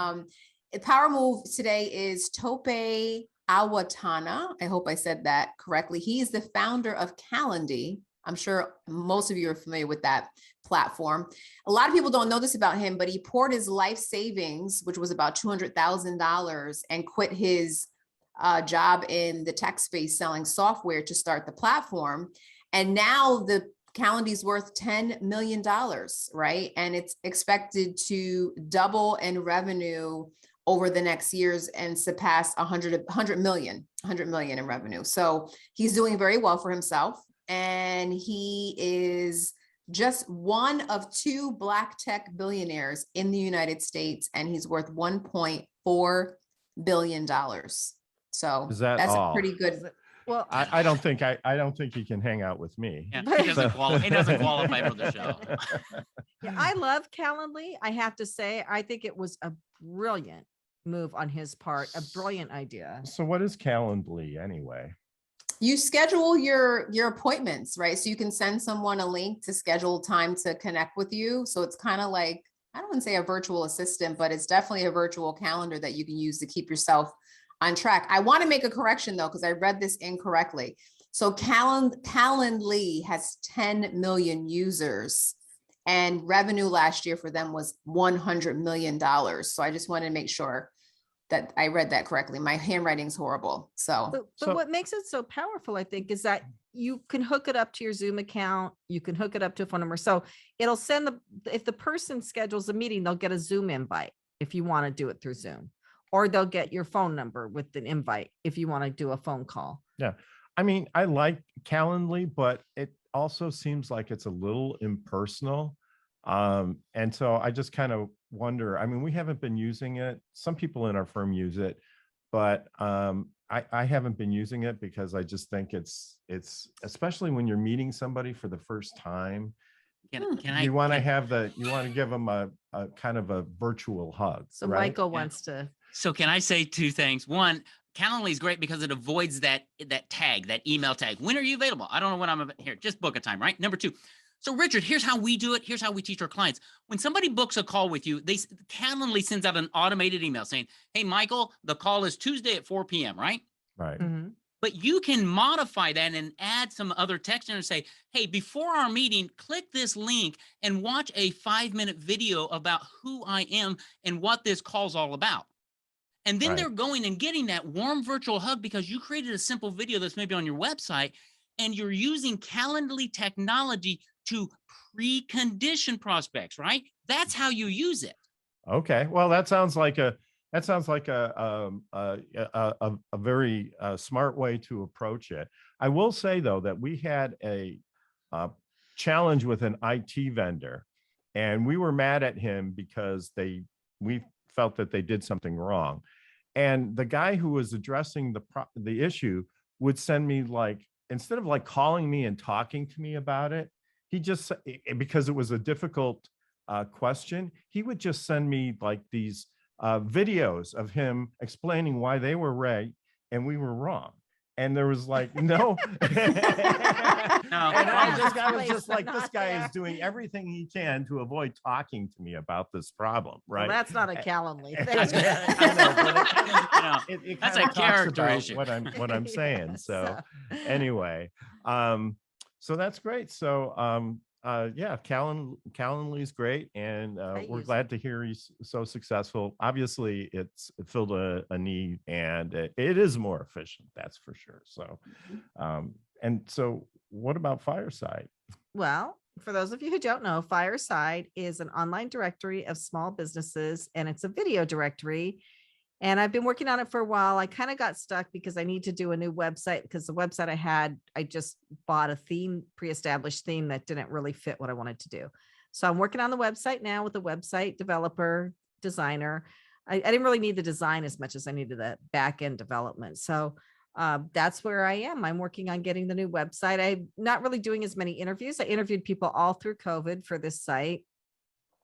Power Move today is Tope Awatana. I hope I said that correctly. He's the founder of Calendly. I'm sure most of you are familiar with that platform. A lot of people don't know this about him, but he poured his life savings, which was about $200,000, and quit his job in the tech space selling software to start the platform. And now the Calendly's worth $10 million, right? And it's expected to double in revenue over the next years and surpass 100 million in revenue. So he's doing very well for himself. And he is just one of 2 Black tech billionaires in the United States. And he's worth $1.4 billion. So Is that that's all? a pretty good. Well, I don't think he can hang out with me. Yeah, he doesn't qualify. He doesn't qualify for the show. yeah, I love Calendly. I have to say, I think it was a brilliant move on his part, a brilliant idea. So what is Calendly anyway? You schedule your appointments, right? So you can send someone a link to schedule time to connect with you. So it's kind of like, I don't want to say a virtual assistant, but it's definitely a virtual calendar that you can use to keep yourself on track. I want to make a correction though, because I read this incorrectly. So Calendly has 10 million users and revenue last year for them was $100 million. So I just wanted to make sure that I read that correctly. My handwriting's horrible. But what makes it so powerful, I think, is that you can hook it up to your Zoom account. You can hook it up to a phone number. So it'll send if the person schedules a meeting, they'll get a Zoom invite if you want to do it through Zoom, or they'll get your phone number with an invite if you want to do a phone call. Yeah. I mean, I like Calendly, but it also seems like it's a little impersonal. And so I just kind of wonder, I mean, we haven't been using it. Some people in our firm use it, but I haven't been using it because I just think it's especially when you're meeting somebody for the first time, you want to give them a kind of a virtual hug. So right? Michael wants to. So can I say 2 things? One, Calendly is great because it avoids that tag, that email tag. When are you available? I don't know when I'm here. Just book a time, right? Number 2. So Richard, here's how we do it. Here's how we teach our clients. When somebody books a call with you, Calendly sends out an automated email saying, hey, Michael, the call is Tuesday at 4 p.m., right? Right. Mm-hmm. But you can modify that and add some other text in and say, hey, before our meeting, click this link and watch a 5-minute video about who I am and what this call's all about. And then they're going and getting that warm virtual hug because you created a simple video that's maybe on your website and you're using Calendly technology to precondition prospects, right? That's how you use it. Okay. Well, that sounds like a very smart way to approach it. I will say though that we had a challenge with an IT vendor, and we were mad at him because we felt that they did something wrong. And the guy who was addressing the issue would send me, like, instead of like calling me and talking to me about it, he just, because it was a difficult question, he would just send me like these videos of him explaining why they were right and we were wrong. And there was like no. And I was just like, this guy is doing everything he can to avoid talking to me about this problem, right? Well, that's not a Calendly thing. It That's kinda a talks character about issue. what I'm saying. Yeah, So anyway, so that's great. So yeah, Calendly is great, and we're glad to hear he's so successful. Obviously, it filled a need, and it is more efficient, that's for sure. So, and so, what about Fireside? Well, for those of you who don't know, Fireside is an online directory of small businesses, and it's a video directory. And I've been working on it for a while. I kind of got stuck because I need to do a new website because the website I had, I just bought a pre-established theme that didn't really fit what I wanted to do. So I'm working on the website now with a website developer, designer. I didn't really need the design as much as I needed the back end development. So that's where I am. I'm working on getting the new website. I'm not really doing as many interviews. I interviewed people all through COVID for this site.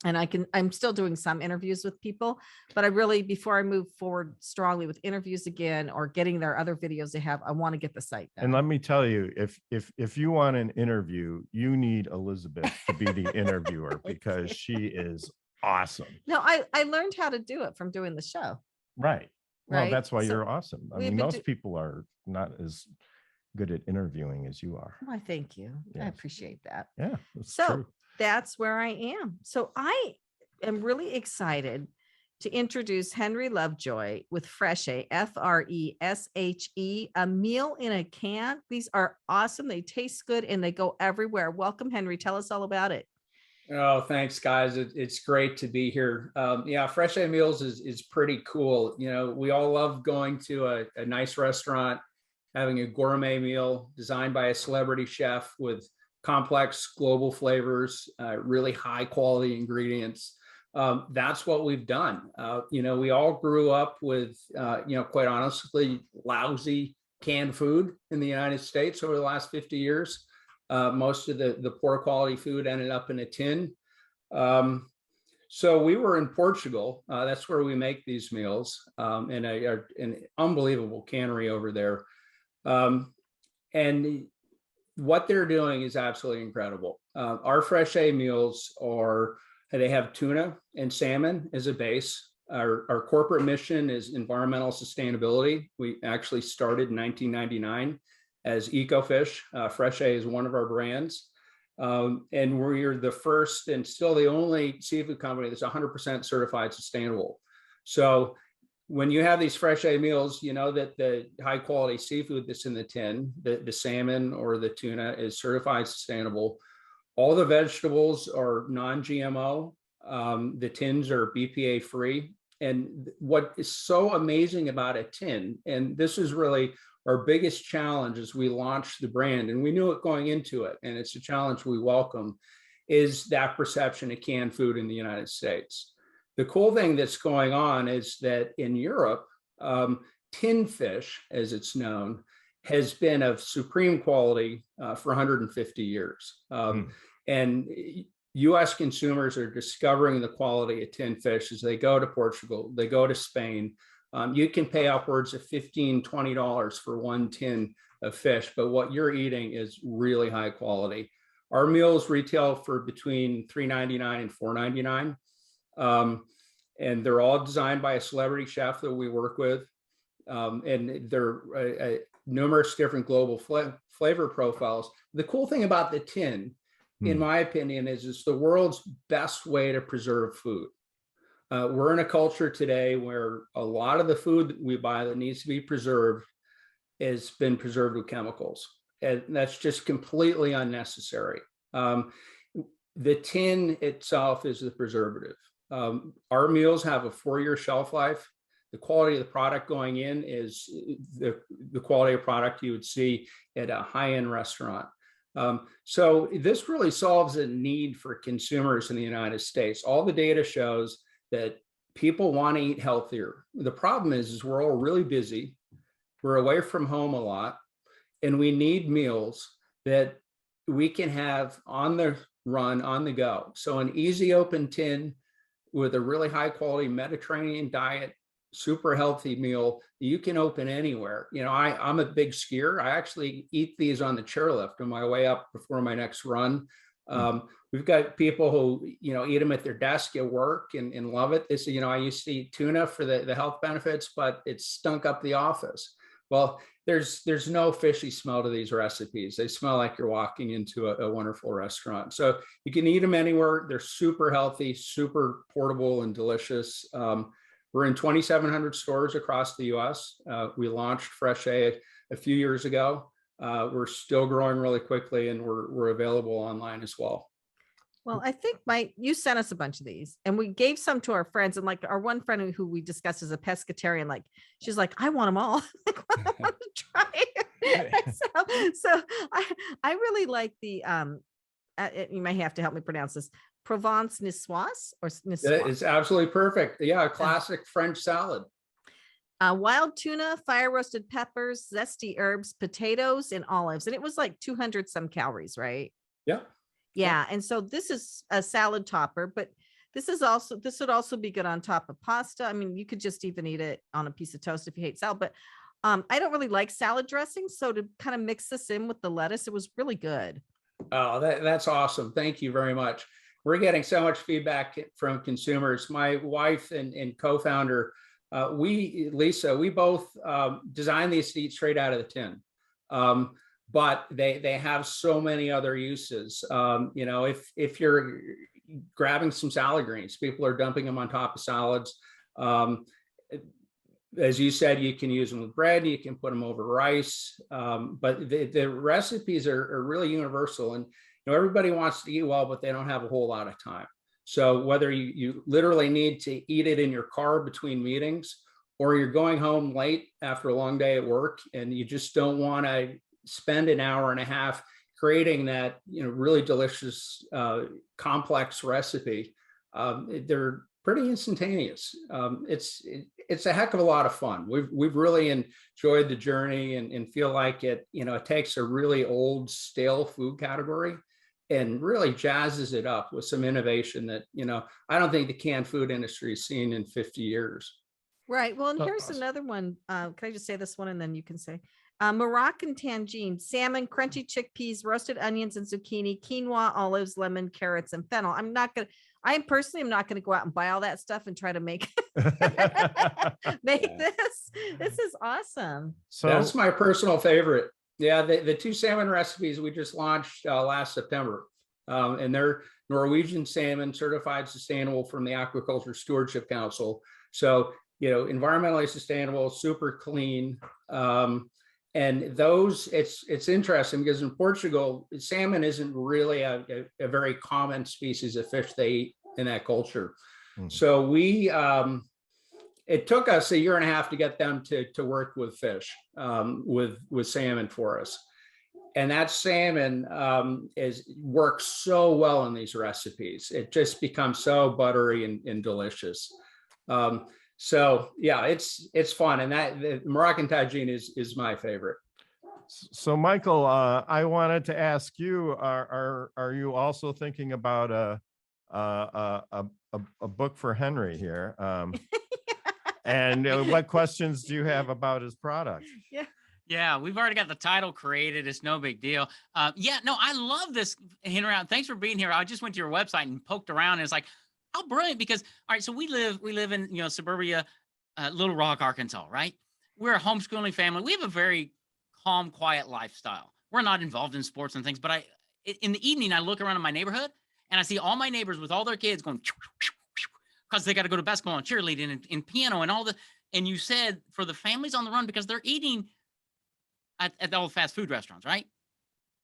And I'm still doing some interviews with people, but I really, before I move forward strongly with interviews again, or getting their other videos they have, I want to get the site done. And let me tell you, if you want an interview, you need Elizabeth to be the interviewer because she is awesome. No, I learned how to do it from doing the show. Right. Well, Right? that's why So you're awesome. I we've mean, been most people are not as good at interviewing as you are. Why, thank you. I Yes. appreciate that. Yeah, that's So true. that's where I am. So I am really excited to introduce Henry Lovejoy with Freshe, Freshe, a meal in a can. These are awesome. They taste good and they go everywhere. Welcome, Henry. Tell us all about it. Oh, thanks, guys. It's great to be here. Yeah, Fresh A Meals is pretty cool. You know, we all love going to a nice restaurant, having a gourmet meal designed by a celebrity chef with complex global flavors, really high quality ingredients. That's what we've done. You know, we all grew up with, you know, quite honestly, lousy canned food in the United States over the last 50 years. Most of the poor quality food ended up in a tin. So we were in Portugal. That's where we make these meals, in an unbelievable cannery over there. And what they're doing is absolutely incredible. Our Fresh A meals they have tuna and salmon as a base. Our corporate mission is environmental sustainability. We actually started in 1999 as EcoFish. Fresh A is one of our brands. And we're the first and still the only seafood company that's 100% certified sustainable. So when you have these Fresh A meals, you know that the high quality seafood that's in the tin, the salmon or the tuna, is certified sustainable. All the vegetables are non-GMO. The tins are BPA free. And what is so amazing about a tin, and this is really our biggest challenge as we launched the brand, and we knew it going into it, and it's a challenge we welcome, is that perception of canned food in the United States. The cool thing that's going on is that in Europe, tin fish, as it's known, has been of supreme quality for 150 years. And US consumers are discovering the quality of tin fish as they go to Portugal, they go to Spain. You can pay upwards of $15, $20 for one tin of fish, but what you're eating is really high quality. Our meals retail for between $3.99 and $4.99. And they're all designed by a celebrity chef that we work with. And they're numerous different global flavor profiles. The cool thing about the tin, in my opinion, is it's the world's best way to preserve food. We're in a culture today where a lot of the food that we buy that needs to be preserved has been preserved with chemicals. And that's just completely unnecessary. The tin itself is the preservative. Our meals have a 4-year shelf life. The quality of the product going in is the quality of product you would see at a high-end restaurant. So this really solves a need for consumers in the United States. All the data shows that people want to eat healthier. The problem is we're all really busy. We're away from home a lot, and we need meals that we can have on the run, on the go. So an easy open tin with a really high quality Mediterranean diet, super healthy meal you can open anywhere. You know, I'm a big skier. I actually eat these on the chairlift on my way up before my next run. We've got people who, you know, eat them at their desk at work and love it. They say, you know, I used to eat tuna for the health benefits, but it stunk up the office. Well, there's no fishy smell to these recipes. They smell like you're walking into a wonderful restaurant. So you can eat them anywhere. They're super healthy, super portable and delicious. We're in 2,700 stores across the US. We launched Fresh A few years ago. We're still growing really quickly, and we're available online as well. Well, I think you sent us a bunch of these, and we gave some to our friends, and like our one friend who we discussed as a pescatarian, like she's like, I want them all. I want to try. so I really like the you may have to help me pronounce this, Provence niçoise or niçoise. It's absolutely perfect. Yeah, a classic French salad. Wild tuna, fire roasted peppers, zesty herbs, potatoes, and olives, and it was like 200 some calories, right? Yeah. Yeah, and so this is a salad topper, but this would also be good on top of pasta. I mean, you could just even eat it on a piece of toast if you hate salad, but I don't really like salad dressing, so to kind of mix this in with the lettuce, it was really good. Oh, that's awesome. Thank you very much. We're getting so much feedback from consumers. My wife and co-founder, Lisa, we both designed these to eat straight out of the tin. But they have so many other uses. You know, if you're grabbing some salad greens, people are dumping them on top of salads. As you said, you can use them with bread, you can put them over rice, but the recipes are really universal. everybody wants to eat well, but they don't have a whole lot of time. So whether you literally need to eat it in your car between meetings, or you're going home late after a long day at work and you just don't want to spend an hour and a half creating that, really delicious, complex recipe, they're pretty instantaneous. It's a heck of a lot of fun. We've really enjoyed the journey and feel like it takes a really old, stale food category and really jazzes it up with some innovation that, I don't think the canned food industry has seen in 50 years. Right. Well, and Oh, here's awesome. another one. Can I just say this one and then you can say Moroccan tangine, salmon, crunchy chickpeas, roasted onions and zucchini, quinoa, olives, lemon, carrots, and fennel. I personally am not going to go out and buy all that stuff and try to make Yeah. this. This is awesome. So That's my personal favorite. Yeah, the 2 salmon recipes we just launched last September, and they're Norwegian salmon, certified sustainable from the Aquaculture Stewardship Council. So, environmentally sustainable, super clean. And those, it's interesting because in Portugal, salmon isn't really a very common species of fish they eat in that culture. So it took us a year and a half to get them to work with fish, with salmon for us. And that salmon works so well in these recipes. It just becomes so buttery and delicious. So yeah, it's fun. And the Moroccan tagine is my favorite. So Michael, I wanted to ask you, are you also thinking about a book for Henry here? And what questions do you have about his product? Yeah, we've already got the title created. It's no big deal. I love this, Henry. Thanks for being here. I just went to your website and poked around, and it's like, how brilliant! Because all right, so we live in suburbia, Little Rock, Arkansas, right? We're a homeschooling family. We have a very calm, quiet lifestyle. We're not involved in sports and things, but in the evening, I look around in my neighborhood and I see all my neighbors with all their kids going because they got to go to basketball and cheerleading and piano and all the. And you said for the families on the run because they're eating at the old fast food restaurants, right?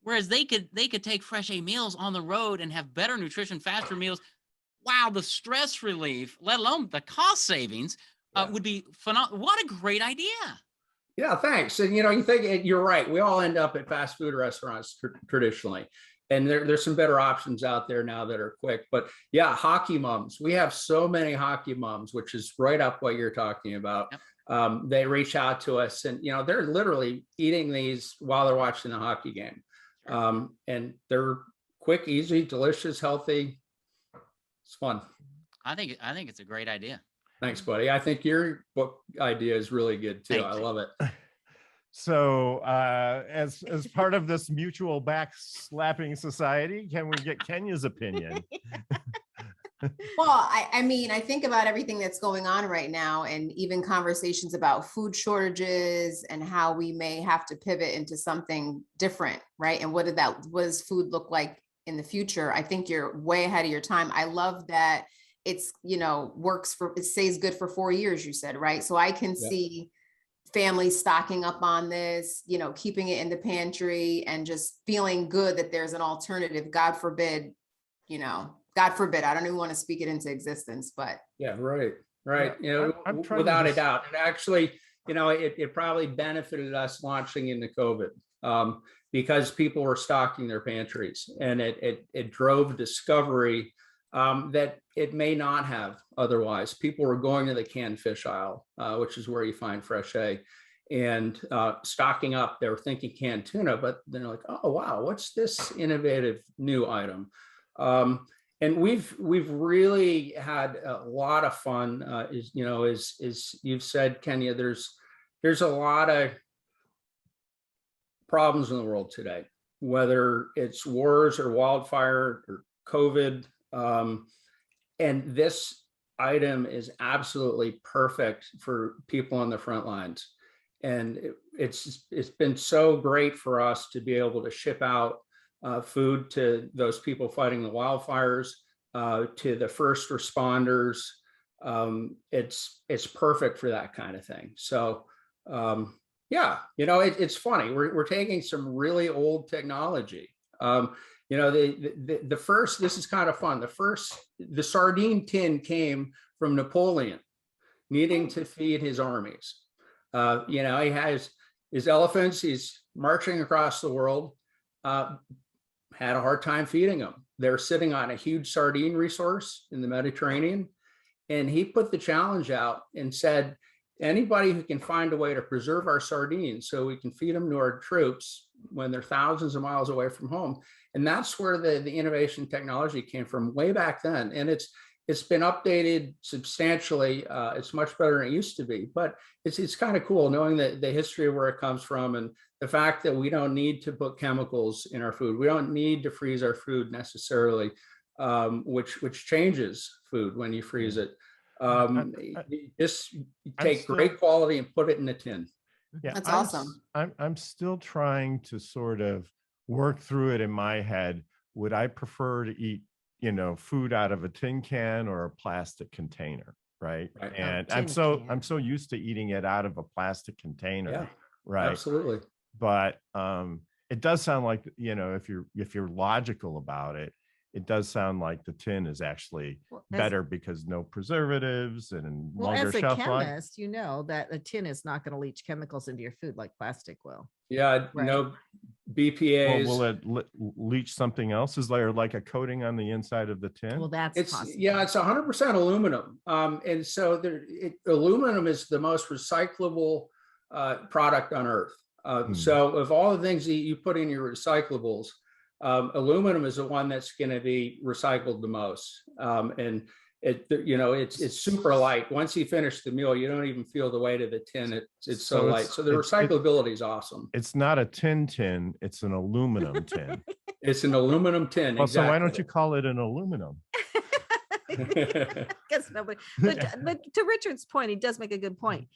Whereas they could take fresh meals on the road and have better nutrition, faster meals. Wow, the stress relief, let alone the cost savings, would be phenomenal. What a great idea. Yeah, thanks. And you think you're right. We all end up at fast food restaurants traditionally, and there's some better options out there now that are quick. But yeah, hockey moms. We have so many hockey moms, which is right up what you're talking about. Yep. They reach out to us, and they're literally eating these while they're watching the hockey game, and they're quick, easy, delicious, healthy. It's fun. I think it's a great idea. Thanks, buddy. I think your book idea is really good too. I love it. So as part of this mutual backslapping society, can we get Kenya's opinion? Well, I mean, I think about everything that's going on right now and even conversations about food shortages and how we may have to pivot into something different, right? And what does food look like in the future? I think you're way ahead of your time. I love that it's, it stays good for 4 years, you said, right? So I can see families stocking up on this, keeping it in the pantry and just feeling good that there's an alternative. God forbid, I don't even want to speak it into existence, but. Yeah, right. Yeah, without a doubt. It actually, it probably benefited us launching into COVID because people were stocking their pantries, and it drove discovery that it may not have otherwise. People were going to the canned fish aisle, which is where you find fresh egg, and stocking up. They were thinking canned tuna, but then they're like, oh wow, what's this innovative new item? And we've really had a lot of fun. As you've said, Kenya, there's a lot of problems in the world today, whether it's wars or wildfire or COVID. And this item is absolutely perfect for people on the front lines. And it's been so great for us to be able to ship out food to those people fighting the wildfires, to the first responders. It's perfect for that kind of thing. So it's funny. We're taking some really old technology. You know, the first, this is kind of fun. The sardine tin came from Napoleon needing to feed his armies. You know, he has his elephants, he's marching across the world, had a hard time feeding them. They're sitting on a huge sardine resource in the Mediterranean. And he put the challenge out and said, anybody who can find a way to preserve our sardines so we can feed them to our troops when they're thousands of miles away from home. And that's where the innovation technology came from way back then. And it's been updated substantially. It's much better than it used to be, but it's kind of cool knowing that the history of where it comes from and the fact that we don't need to put chemicals in our food. We don't need to freeze our food necessarily, which changes food when you freeze it. You just take great quality and put it in a tin. Yeah, That's awesome. I'm still trying to sort of work through it in my head. Would I prefer to eat, you know, food out of a tin can or a plastic container? Right. And I'm so used to eating it out of a plastic container. Yeah, right. Absolutely. But it does sound like, you know, if you're logical about it, it does sound like the tin is actually better because no preservatives and longer as a shelf life. chemist, you know that a tin is not going to leach chemicals into your food like plastic will. Yeah, Right. no BPAs. Will it leach something else? Is there like a coating on the inside of the tin? Well, that's possible. Yeah, it's 100% aluminum. And so aluminum is the most recyclable product on earth. So of all the things that you put in your recyclables, aluminum is the one that's going to be recycled the most. And it's super light. Once you finish the meal, you don't even feel the weight of the tin. It's so light. So the recyclability is awesome. It's not a tin, it's an aluminum tin. It's an aluminum tin. Well, exactly. So why don't you call it an aluminum? Guess nobody. But to Richard's point, he does make a good point.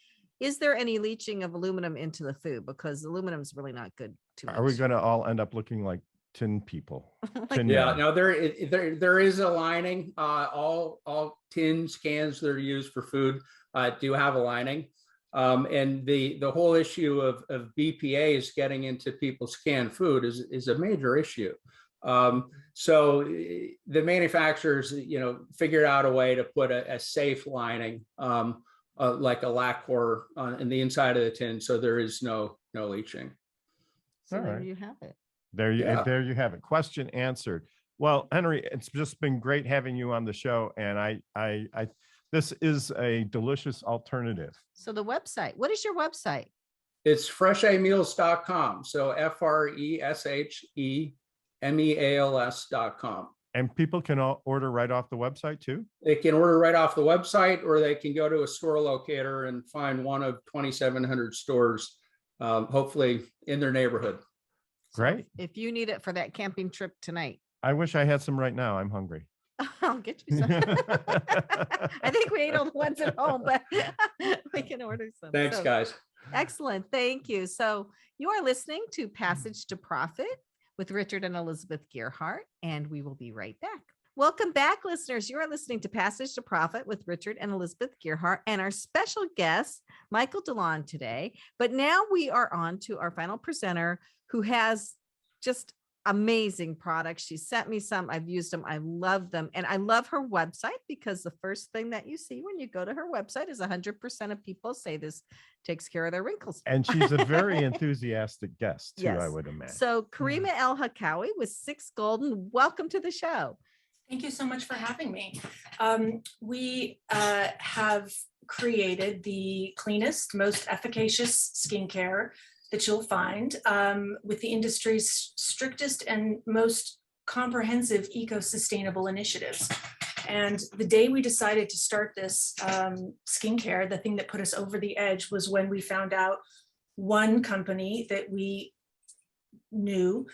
Is there any leaching of aluminum into the food? Because aluminum is really not good too much. Are we going to all end up looking like tin people? Tin Yeah, men? no, there is a lining. All tins, cans that are used for food do have a lining. And the whole issue of BPAs getting into people's canned food is a major issue. So the manufacturers, figured out a way to put a safe lining, like a lacquer in the inside of the tin, so there is no leaching. So All there right. you have it. There you have it. Question answered. Well, Henry, it's just been great having you on the show, and I this is a delicious alternative. So the website, what is your website? It's freshameals.com. So FRESHEMEALS.com. And people can order right off the website too? They can order right off the website, or they can go to a store locator and find one of 2,700 stores, hopefully in their neighborhood. Great. If you need it for that camping trip tonight. I wish I had some right now. I'm hungry. I'll get you some. I think we ate all the ones at home, but we can order some. Thanks, guys. Excellent. Thank you. So you are listening to Passage to Profit with Richard and Elizabeth Gearhart, and we will be right back. Welcome back, listeners. You are listening to Passage to Profit with Richard and Elizabeth Gearhart and our special guest, Michael DeLon, today. But now we are on to our final presenter, who has just amazing products. She sent me some. I've used them. I love them. And I love her website, because the first thing that you see when you go to her website is 100% of people say this takes care of their wrinkles. And she's a very enthusiastic guest too, Yes. I would imagine. So Karima El-Hakkaoui with 6 Gldn, welcome to the show. Thank you so much for having me. We have created the cleanest, most efficacious skincare that you'll find, with the industry's strictest and most comprehensive eco-sustainable initiatives. And the day we decided to start this skincare, the thing that put us over the edge was when we found out one company that we knew,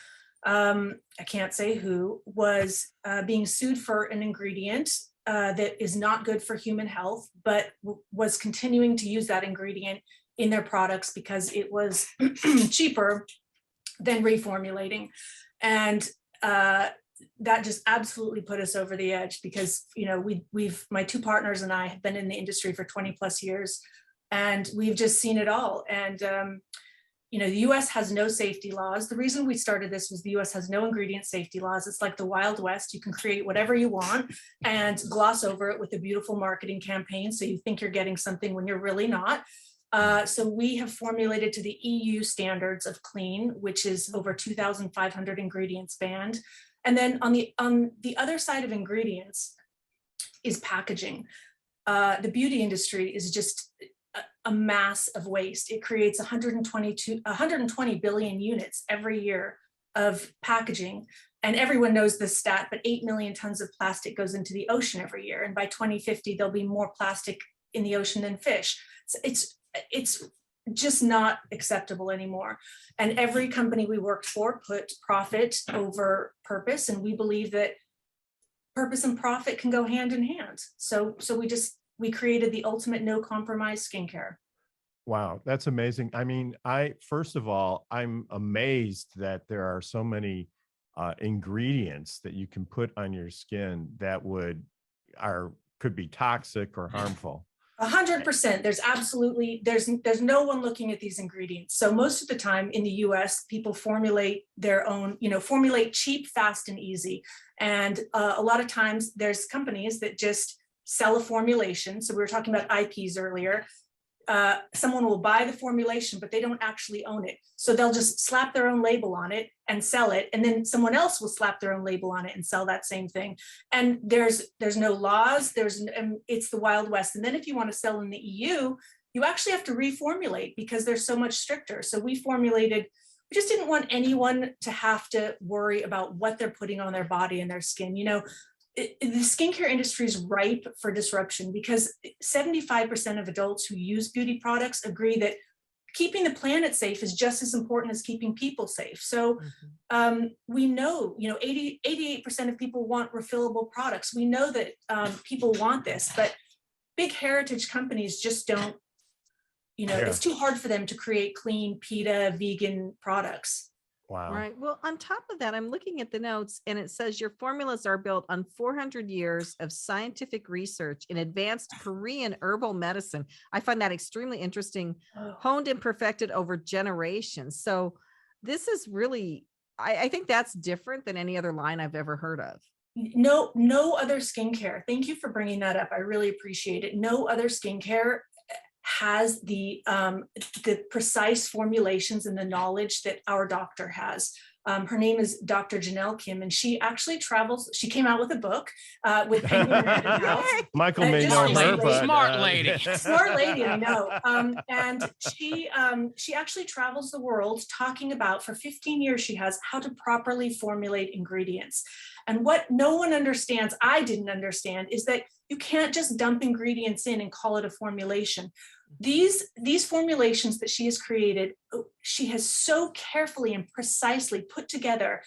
I can't say who, was being sued for an ingredient that is not good for human health, but was continuing to use that ingredient in their products because it was cheaper than reformulating. And that just absolutely put us over the edge, because my 2 partners and I have been in the industry for 20 plus years, and we've just seen it all. And the US has no safety laws. The reason we started this was the US has no ingredient safety laws. It's like the Wild West. You can create whatever you want and gloss over it with a beautiful marketing campaign. So you think you're getting something when you're really not. So we have formulated to the EU standards of clean, which is over 2,500 ingredients banned. And then on the other side of ingredients is packaging. The beauty industry is just a mass of waste. It creates 120 billion units every year of packaging. And everyone knows this stat, but 8 million tons of plastic goes into the ocean every year. And by 2050, there'll be more plastic in the ocean than fish. So it's just not acceptable anymore. And every company we worked for put profit over purpose. And we believe that purpose and profit can go hand in hand. So we created the ultimate no compromise skincare. Wow, that's amazing. I mean, first of all, I'm amazed that there are so many ingredients that you can put on your skin that could be toxic or harmful. 100%. There's no one looking at these ingredients. So most of the time in the US, people formulate their own, formulate cheap, fast, and easy. And a lot of times there's companies that just sell a formulation. So we were talking about IPs earlier. Someone will buy the formulation, but they don't actually own it. So they'll just slap their own label on it and sell it. And then someone else will slap their own label on it and sell that same thing. And there's no laws, it's the Wild West. And then if you want to sell in the EU, you actually have to reformulate because they're so much stricter. So we just didn't want anyone to have to worry about what they're putting on their body and their skin. The skincare industry is ripe for disruption because 75% of adults who use beauty products agree that keeping the planet safe is just as important as keeping people safe. So we know, 88% of people want refillable products. We know that people want this, but big heritage companies just don't, it's too hard for them to create clean, PETA, vegan products. Wow. Right. Well, on top of that, I'm looking at the notes and it says your formulas are built on 400 years of scientific research in advanced Korean herbal medicine. I find that extremely interesting, honed and perfected over generations. So this is really, I think that's different than any other line I've ever heard of. No other skincare. Thank you for bringing that up. I really appreciate it. No other skincare has the precise formulations and the knowledge that our doctor has. Her name is Dr. Janelle Kim, and she actually she came out with a book with Penguin Random House. Michael may know her, but smart lady. Smart lady, I know. And she actually travels the world talking about, for 15 years she has, how to properly formulate ingredients. And what no one understands, I didn't understand, is that you can't just dump ingredients in and call it a formulation. These formulations that she has created, she has so carefully and precisely put together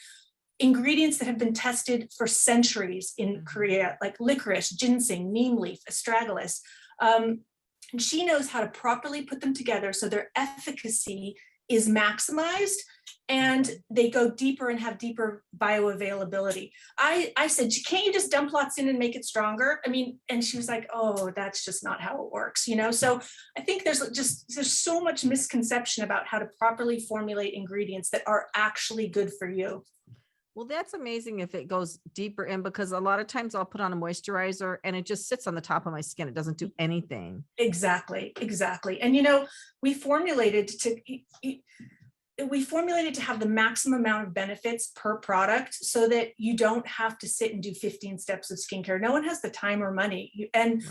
ingredients that have been tested for centuries in Korea, like licorice, ginseng, neem leaf, astragalus. And she knows how to properly put them together so their efficacy is maximized and they go deeper and have deeper bioavailability. I said, can't you just dump lots in and make it stronger? I mean, and she was like, oh, that's just not how it works, So I think there's so much misconception about how to properly formulate ingredients that are actually good for you. Well, that's amazing if it goes deeper in, because a lot of times I'll put on a moisturizer and it just sits on the top of my skin. It doesn't do anything. Exactly. And, we formulated to have the maximum amount of benefits per product so that you don't have to sit and do 15 steps of skincare. No one has the time or money. And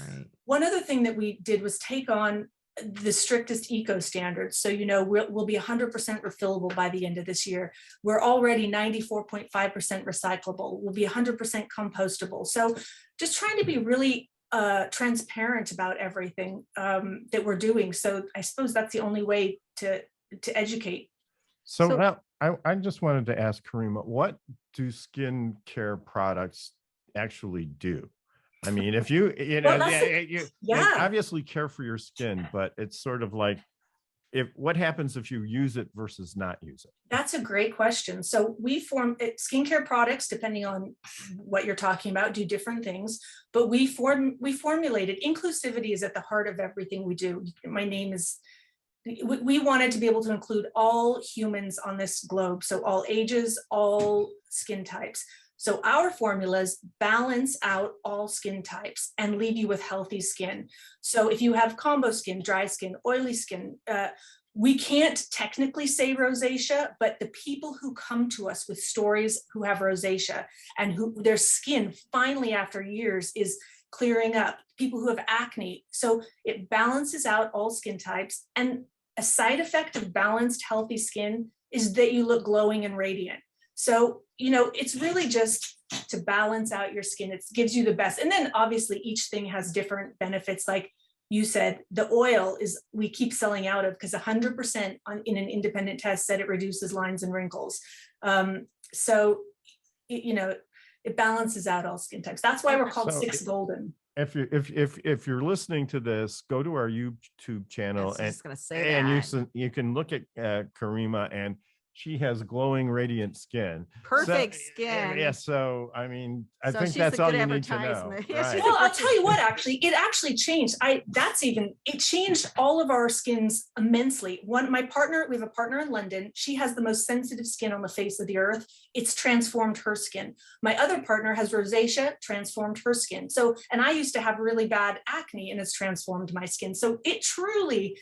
one other thing that we did was take on the strictest eco standards. So, we'll be 100% refillable by the end of this year. We're already 94.5% recyclable. We'll be 100% compostable. So just trying to be really transparent about everything that we're doing. So I suppose that's the only way to educate. So now I just wanted to ask Karima, what do skincare products actually do? I mean, if you obviously care for your skin, but it's sort of like, what happens if you use it versus not use it? That's a great question. So we skincare products, depending on what you're talking about, do different things, but we formulated, inclusivity is at the heart of everything we do. My name is we wanted to be able to include all humans on this globe. So all ages, all skin types. So our formulas balance out all skin types and leave you with healthy skin. So if you have combo skin, dry skin, oily skin, we can't technically say rosacea, but the people who come to us with stories who have rosacea and who their skin finally after years is clearing up, people who have acne. So it balances out all skin types. And a side effect of balanced, healthy skin is that you look glowing and radiant. So, you know, it's really just to balance out your skin. It gives you the best. And then obviously each thing has different benefits. Like you said, the oil is, we keep selling out of because 100% in an independent test said it reduces lines and wrinkles. So, you know, it balances out all skin types. That's why we're called 6 Gldn. If you're listening to this, go to our YouTube channel you can look at Karima, and she has glowing, radiant skin. Perfect skin. Yeah. So, I mean, I So think she's that's a all good you need to know. advertisement. Yeah, Right. Well, I'll tell you what, actually, it actually changed. It changed all of our skins immensely. My partner, we have a partner in London. She has the most sensitive skin on the face of the earth. It's transformed her skin. My other partner has rosacea, transformed her skin. So, and I used to have really bad acne and it's transformed my skin. So it truly,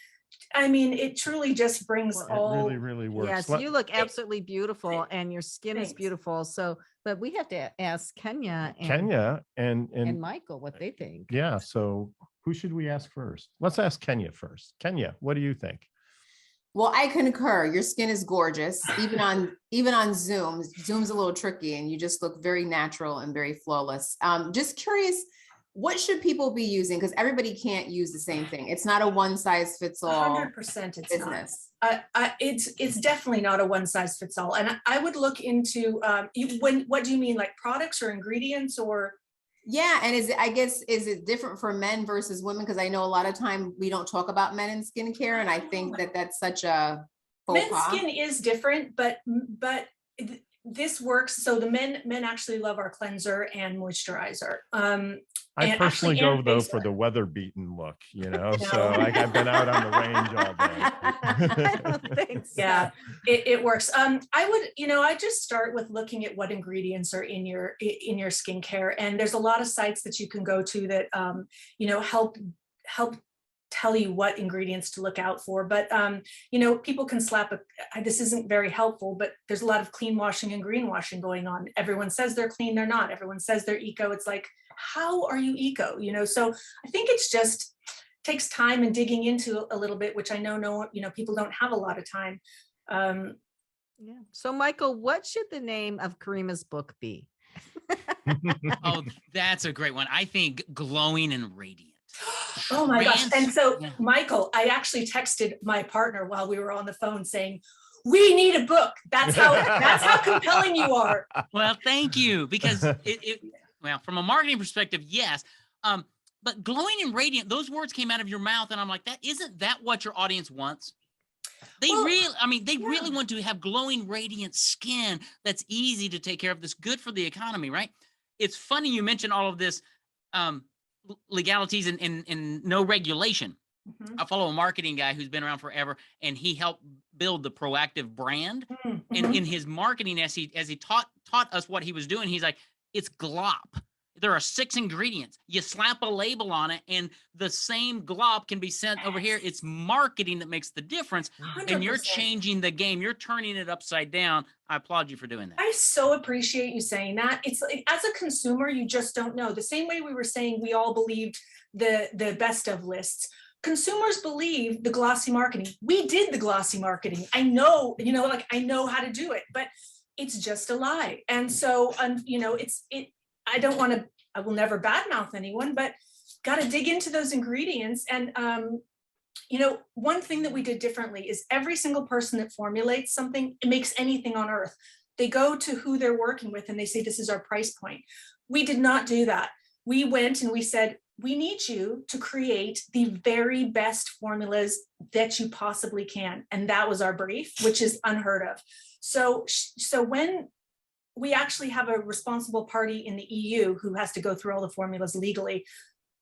I mean, it truly just brings all. It really works. Yes, you look absolutely beautiful and your skin is Thanks. beautiful. So, but we have to ask Kenya and Michael what they think. yeah. So who should we ask first? Let's ask Kenya first. Kenya, what do you think? Well, I concur. Your skin is gorgeous, even on Zoom. Zoom's a little tricky, and you just look very natural and very flawless. Just curious, what should people be using? Because everybody can't use the same thing. It's not a one size fits all 100% it's business. It's definitely not a one size fits all. And I would look into what do you mean, like products or ingredients or? Yeah, and is it different for men versus women? Because I know a lot of time we don't talk about men in skincare, and I think that's such a men's skin is different, but this works. So the men actually love our cleanser and moisturizer. I personally go though for the weather beaten look, you know, so like I've been out on the range all day. I don't think so. Yeah, it works. I just start with looking at what ingredients are in your skincare. And there's a lot of sites that you can go to that, help tell you what ingredients to look out for. But, people can this isn't very helpful, but there's a lot of clean washing and greenwashing going on. Everyone says they're clean, they're not. Everyone says they're eco. It's like, how are you eco? So I think it's just takes time and digging into a little bit, which I know people don't have a lot of time. Yeah. So Michael, what should the name of Karima's book be? Oh, that's a great one. I think glowing and radiant. Oh my gosh. And so Michael, I actually texted my partner while we were on the phone saying, we need a book. That's how compelling you are. Well, thank you. Because well, from a marketing perspective, yes. But glowing and radiant, those words came out of your mouth. And I'm like, isn't that what your audience wants? They really want to have glowing, radiant skin that's easy to take care of, that's good for the economy, right? It's funny you mentioned all of this legalities and no regulation. Mm-hmm. I follow a marketing guy who's been around forever, and he helped build the Proactive brand. Mm-hmm. And in his marketing, as he taught us what he was doing, he's like, it's glop. There are 6 ingredients. You slap a label on it, and the same glop can be sent over here. It's marketing that makes the difference. 100%. And you're changing the game. You're turning it upside down. I applaud you for doing that. I so appreciate you saying that. It's like, as a consumer, you just don't know. The same way we were saying we all believed the best of lists. Consumers believe the glossy marketing. We did the glossy marketing. I know, I know how to do it, but it's just a lie. And so, I will never badmouth anyone, but got to dig into those ingredients. And, one thing that we did differently is every single person that formulates something, it makes anything on earth, they go to who they're working with and they say, this is our price point. We did not do that. We went and we said, we need you to create the very best formulas that you possibly can. And that was our brief, which is unheard of. So when we actually have a responsible party in the EU who has to go through all the formulas legally,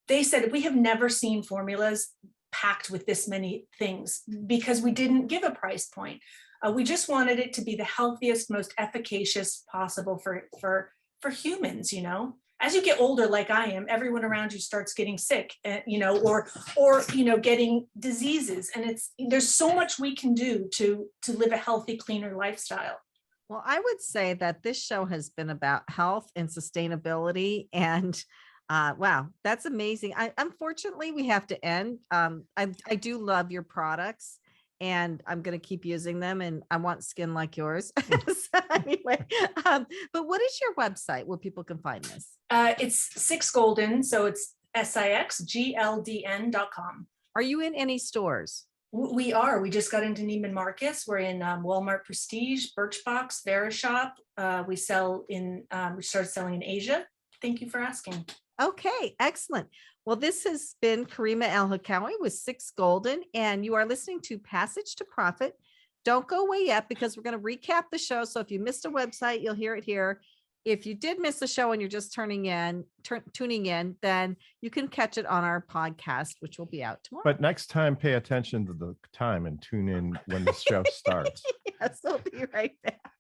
they said, we have never seen formulas packed with this many things because we didn't give a price point. We just wanted it to be the healthiest, most efficacious possible for humans, you know. As you get older, like I am, everyone around you starts getting sick, you know, or you know, getting diseases, and there's so much we can do to live a healthy, cleaner lifestyle. Well, I would say that this show has been about health and sustainability, and wow, that's amazing. Unfortunately, we have to end. I do love your products, and I'm going to keep using them, and I want skin like yours. So anyway, but what is your website where people can find this? It's Gldn, so it's SIXGLDN.com. Are you in any stores? We are. We just got into Neiman Marcus. We're in Walmart Prestige, Birchbox, Verishop. We started selling in Asia. Thank you for asking. Okay, excellent. Well, this has been Karima El-Hakkaoui with Gldn, and you are listening to Passage to Profit. Don't go away yet because we're going to recap the show. So if you missed a website, you'll hear it here. If you did miss the show and you're just tuning in, then you can catch it on our podcast, which will be out tomorrow. But next time, pay attention to the time and tune in when the show starts. Yes, we'll be right back.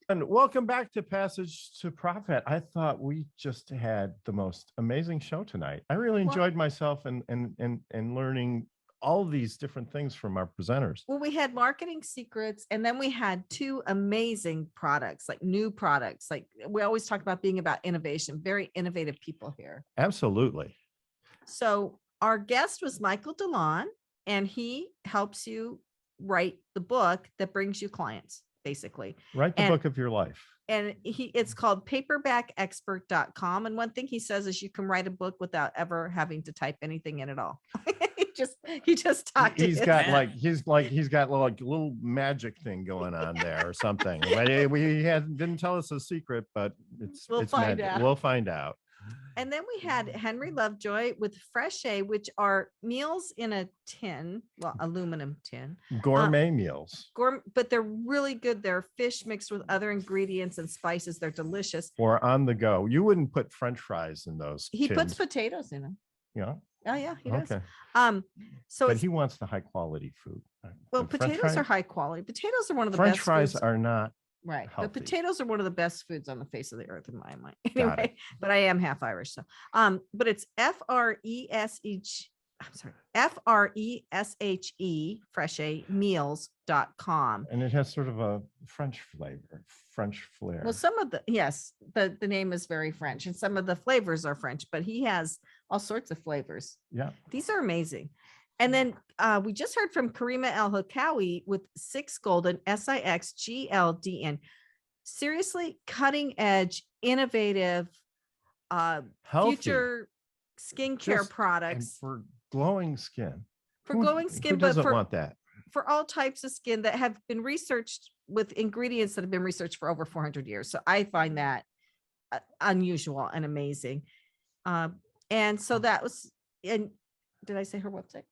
And welcome back to Passage to Profit. I thought we just had the most amazing show tonight. I really enjoyed myself and learning all these different things from our presenters. Well, we had marketing secrets, and then we had two amazing products, like new products. Like we always talk about being about innovation, very innovative people here. Absolutely. So our guest was Michael DeLon, and he helps you write the book that brings you clients, basically. Write the book of your life. And it's called paperbackexpert.com. And one thing he says is you can write a book without ever having to type anything in at all. he just talked. He's got like a little magic thing going on there or something. We didn't tell us a secret, but we'll find magic. out. We'll find out. And then we had Henry Lovejoy with Freshe, which are meals in a tin, well, aluminum tin. Gourmet meals. But they're really good. They're fish mixed with other ingredients and spices. They're delicious. Or on the go. You wouldn't put French fries in those. He tins. puts potatoes in them. Yeah. Oh yeah, he does. Okay. But he wants the high quality food. Well, potatoes are high quality. Potatoes are one of the French best fries foods. are not right. healthy. But potatoes are one of the best foods on the face of the earth in my mind. Anyway, but I am half Irish, so but it's FRESHE Freshe meals.com. And it has sort of a French flair. Well, some of the the name is very French, and some of the flavors are French, but he has all sorts of flavors. Yeah. These are amazing. And then we just heard from Karima El-Hakkaoui with Gldn, SIXGLDN. Seriously, cutting edge, innovative, future skincare products for glowing skin. For glowing skin, who doesn't want that? For all types of skin that have been researched with ingredients that have been researched for over 400 years. So I find that unusual and amazing. And so that was, and did I say her website?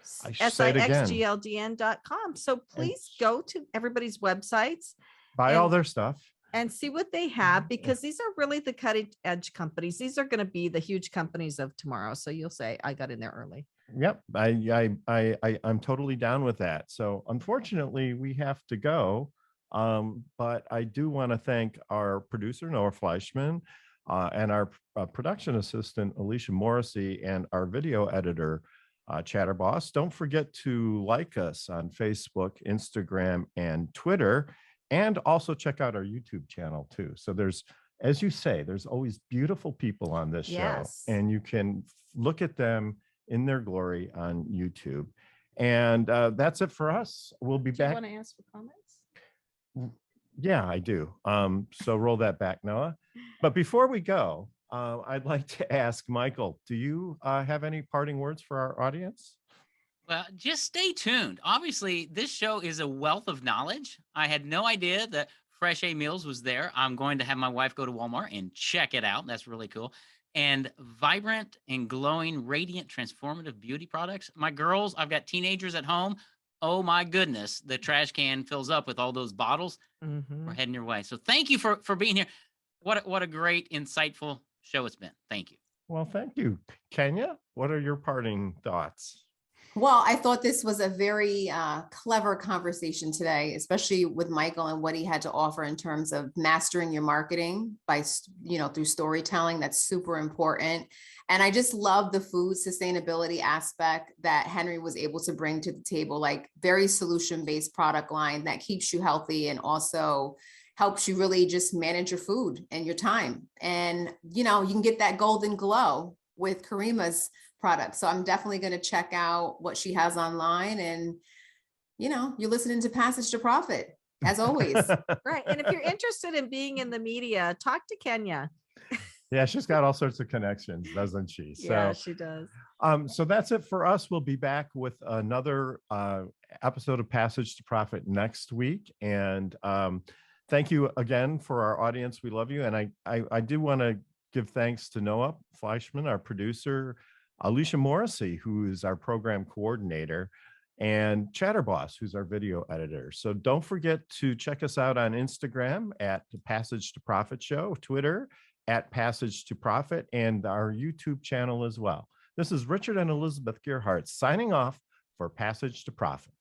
SIXGLDN.com. So please go to everybody's websites. Buy all their stuff. And see what they have, because these are really the cutting edge companies. These are going to be the huge companies of tomorrow. So you'll say, I got in there early. Yep. I'm totally down with that. So unfortunately we have to go. But I do want to thank our producer, Noah Fleischman, and our production assistant, Alicia Morrissey, and our video editor, Chatterboss. Don't forget to like us on Facebook, Instagram, and Twitter, and also check out our YouTube channel too. So there's, as you say, there's always beautiful people on this show, and you can look at them in their glory on YouTube. And that's it for us. We'll be back. Do you want to ask for comments? Yeah, I do. So roll that back, Noah. But before we go, I'd like to ask Michael, do you have any parting words for our audience? Well, just stay tuned. Obviously, this show is a wealth of knowledge. I had no idea that Freshe Meals was there. I'm going to have my wife go to Walmart and check it out. That's really cool. And vibrant and glowing, radiant, transformative beauty products. My girls, I've got teenagers at home. Oh my goodness, the trash can fills up with all those bottles. We're heading your way. So thank you for being here. What a great, insightful show it's been. Thank you. Well, thank you. Kenya, what are your parting thoughts? Well, I thought this was a very clever conversation today, especially with Michael and what he had to offer in terms of mastering your marketing by, through storytelling. That's super important. And I just love the food sustainability aspect that Henry was able to bring to the table, like very solution-based product line that keeps you healthy and also helps you really just manage your food and your time. And, you can get that golden glow with Karima's product. So I'm definitely going to check out what she has online. And, you're listening to Passage to Profit, as always. Right. And if you're interested in being in the media, talk to Kenya. Yeah, she's got all sorts of connections, doesn't she? Yeah, she does. So that's it for us. We'll be back with another episode of Passage to Profit next week. And thank you again for our audience. We love you. And I do want to give thanks to Noah Fleischman, our producer, Alicia Morrissey, who is our program coordinator, and Chatterboss, who's our video editor. So don't forget to check us out on Instagram at the Passage to Profit Show, Twitter at Passage to Profit, and our YouTube channel as well. This is Richard and Elizabeth Gearhart signing off for Passage to Profit.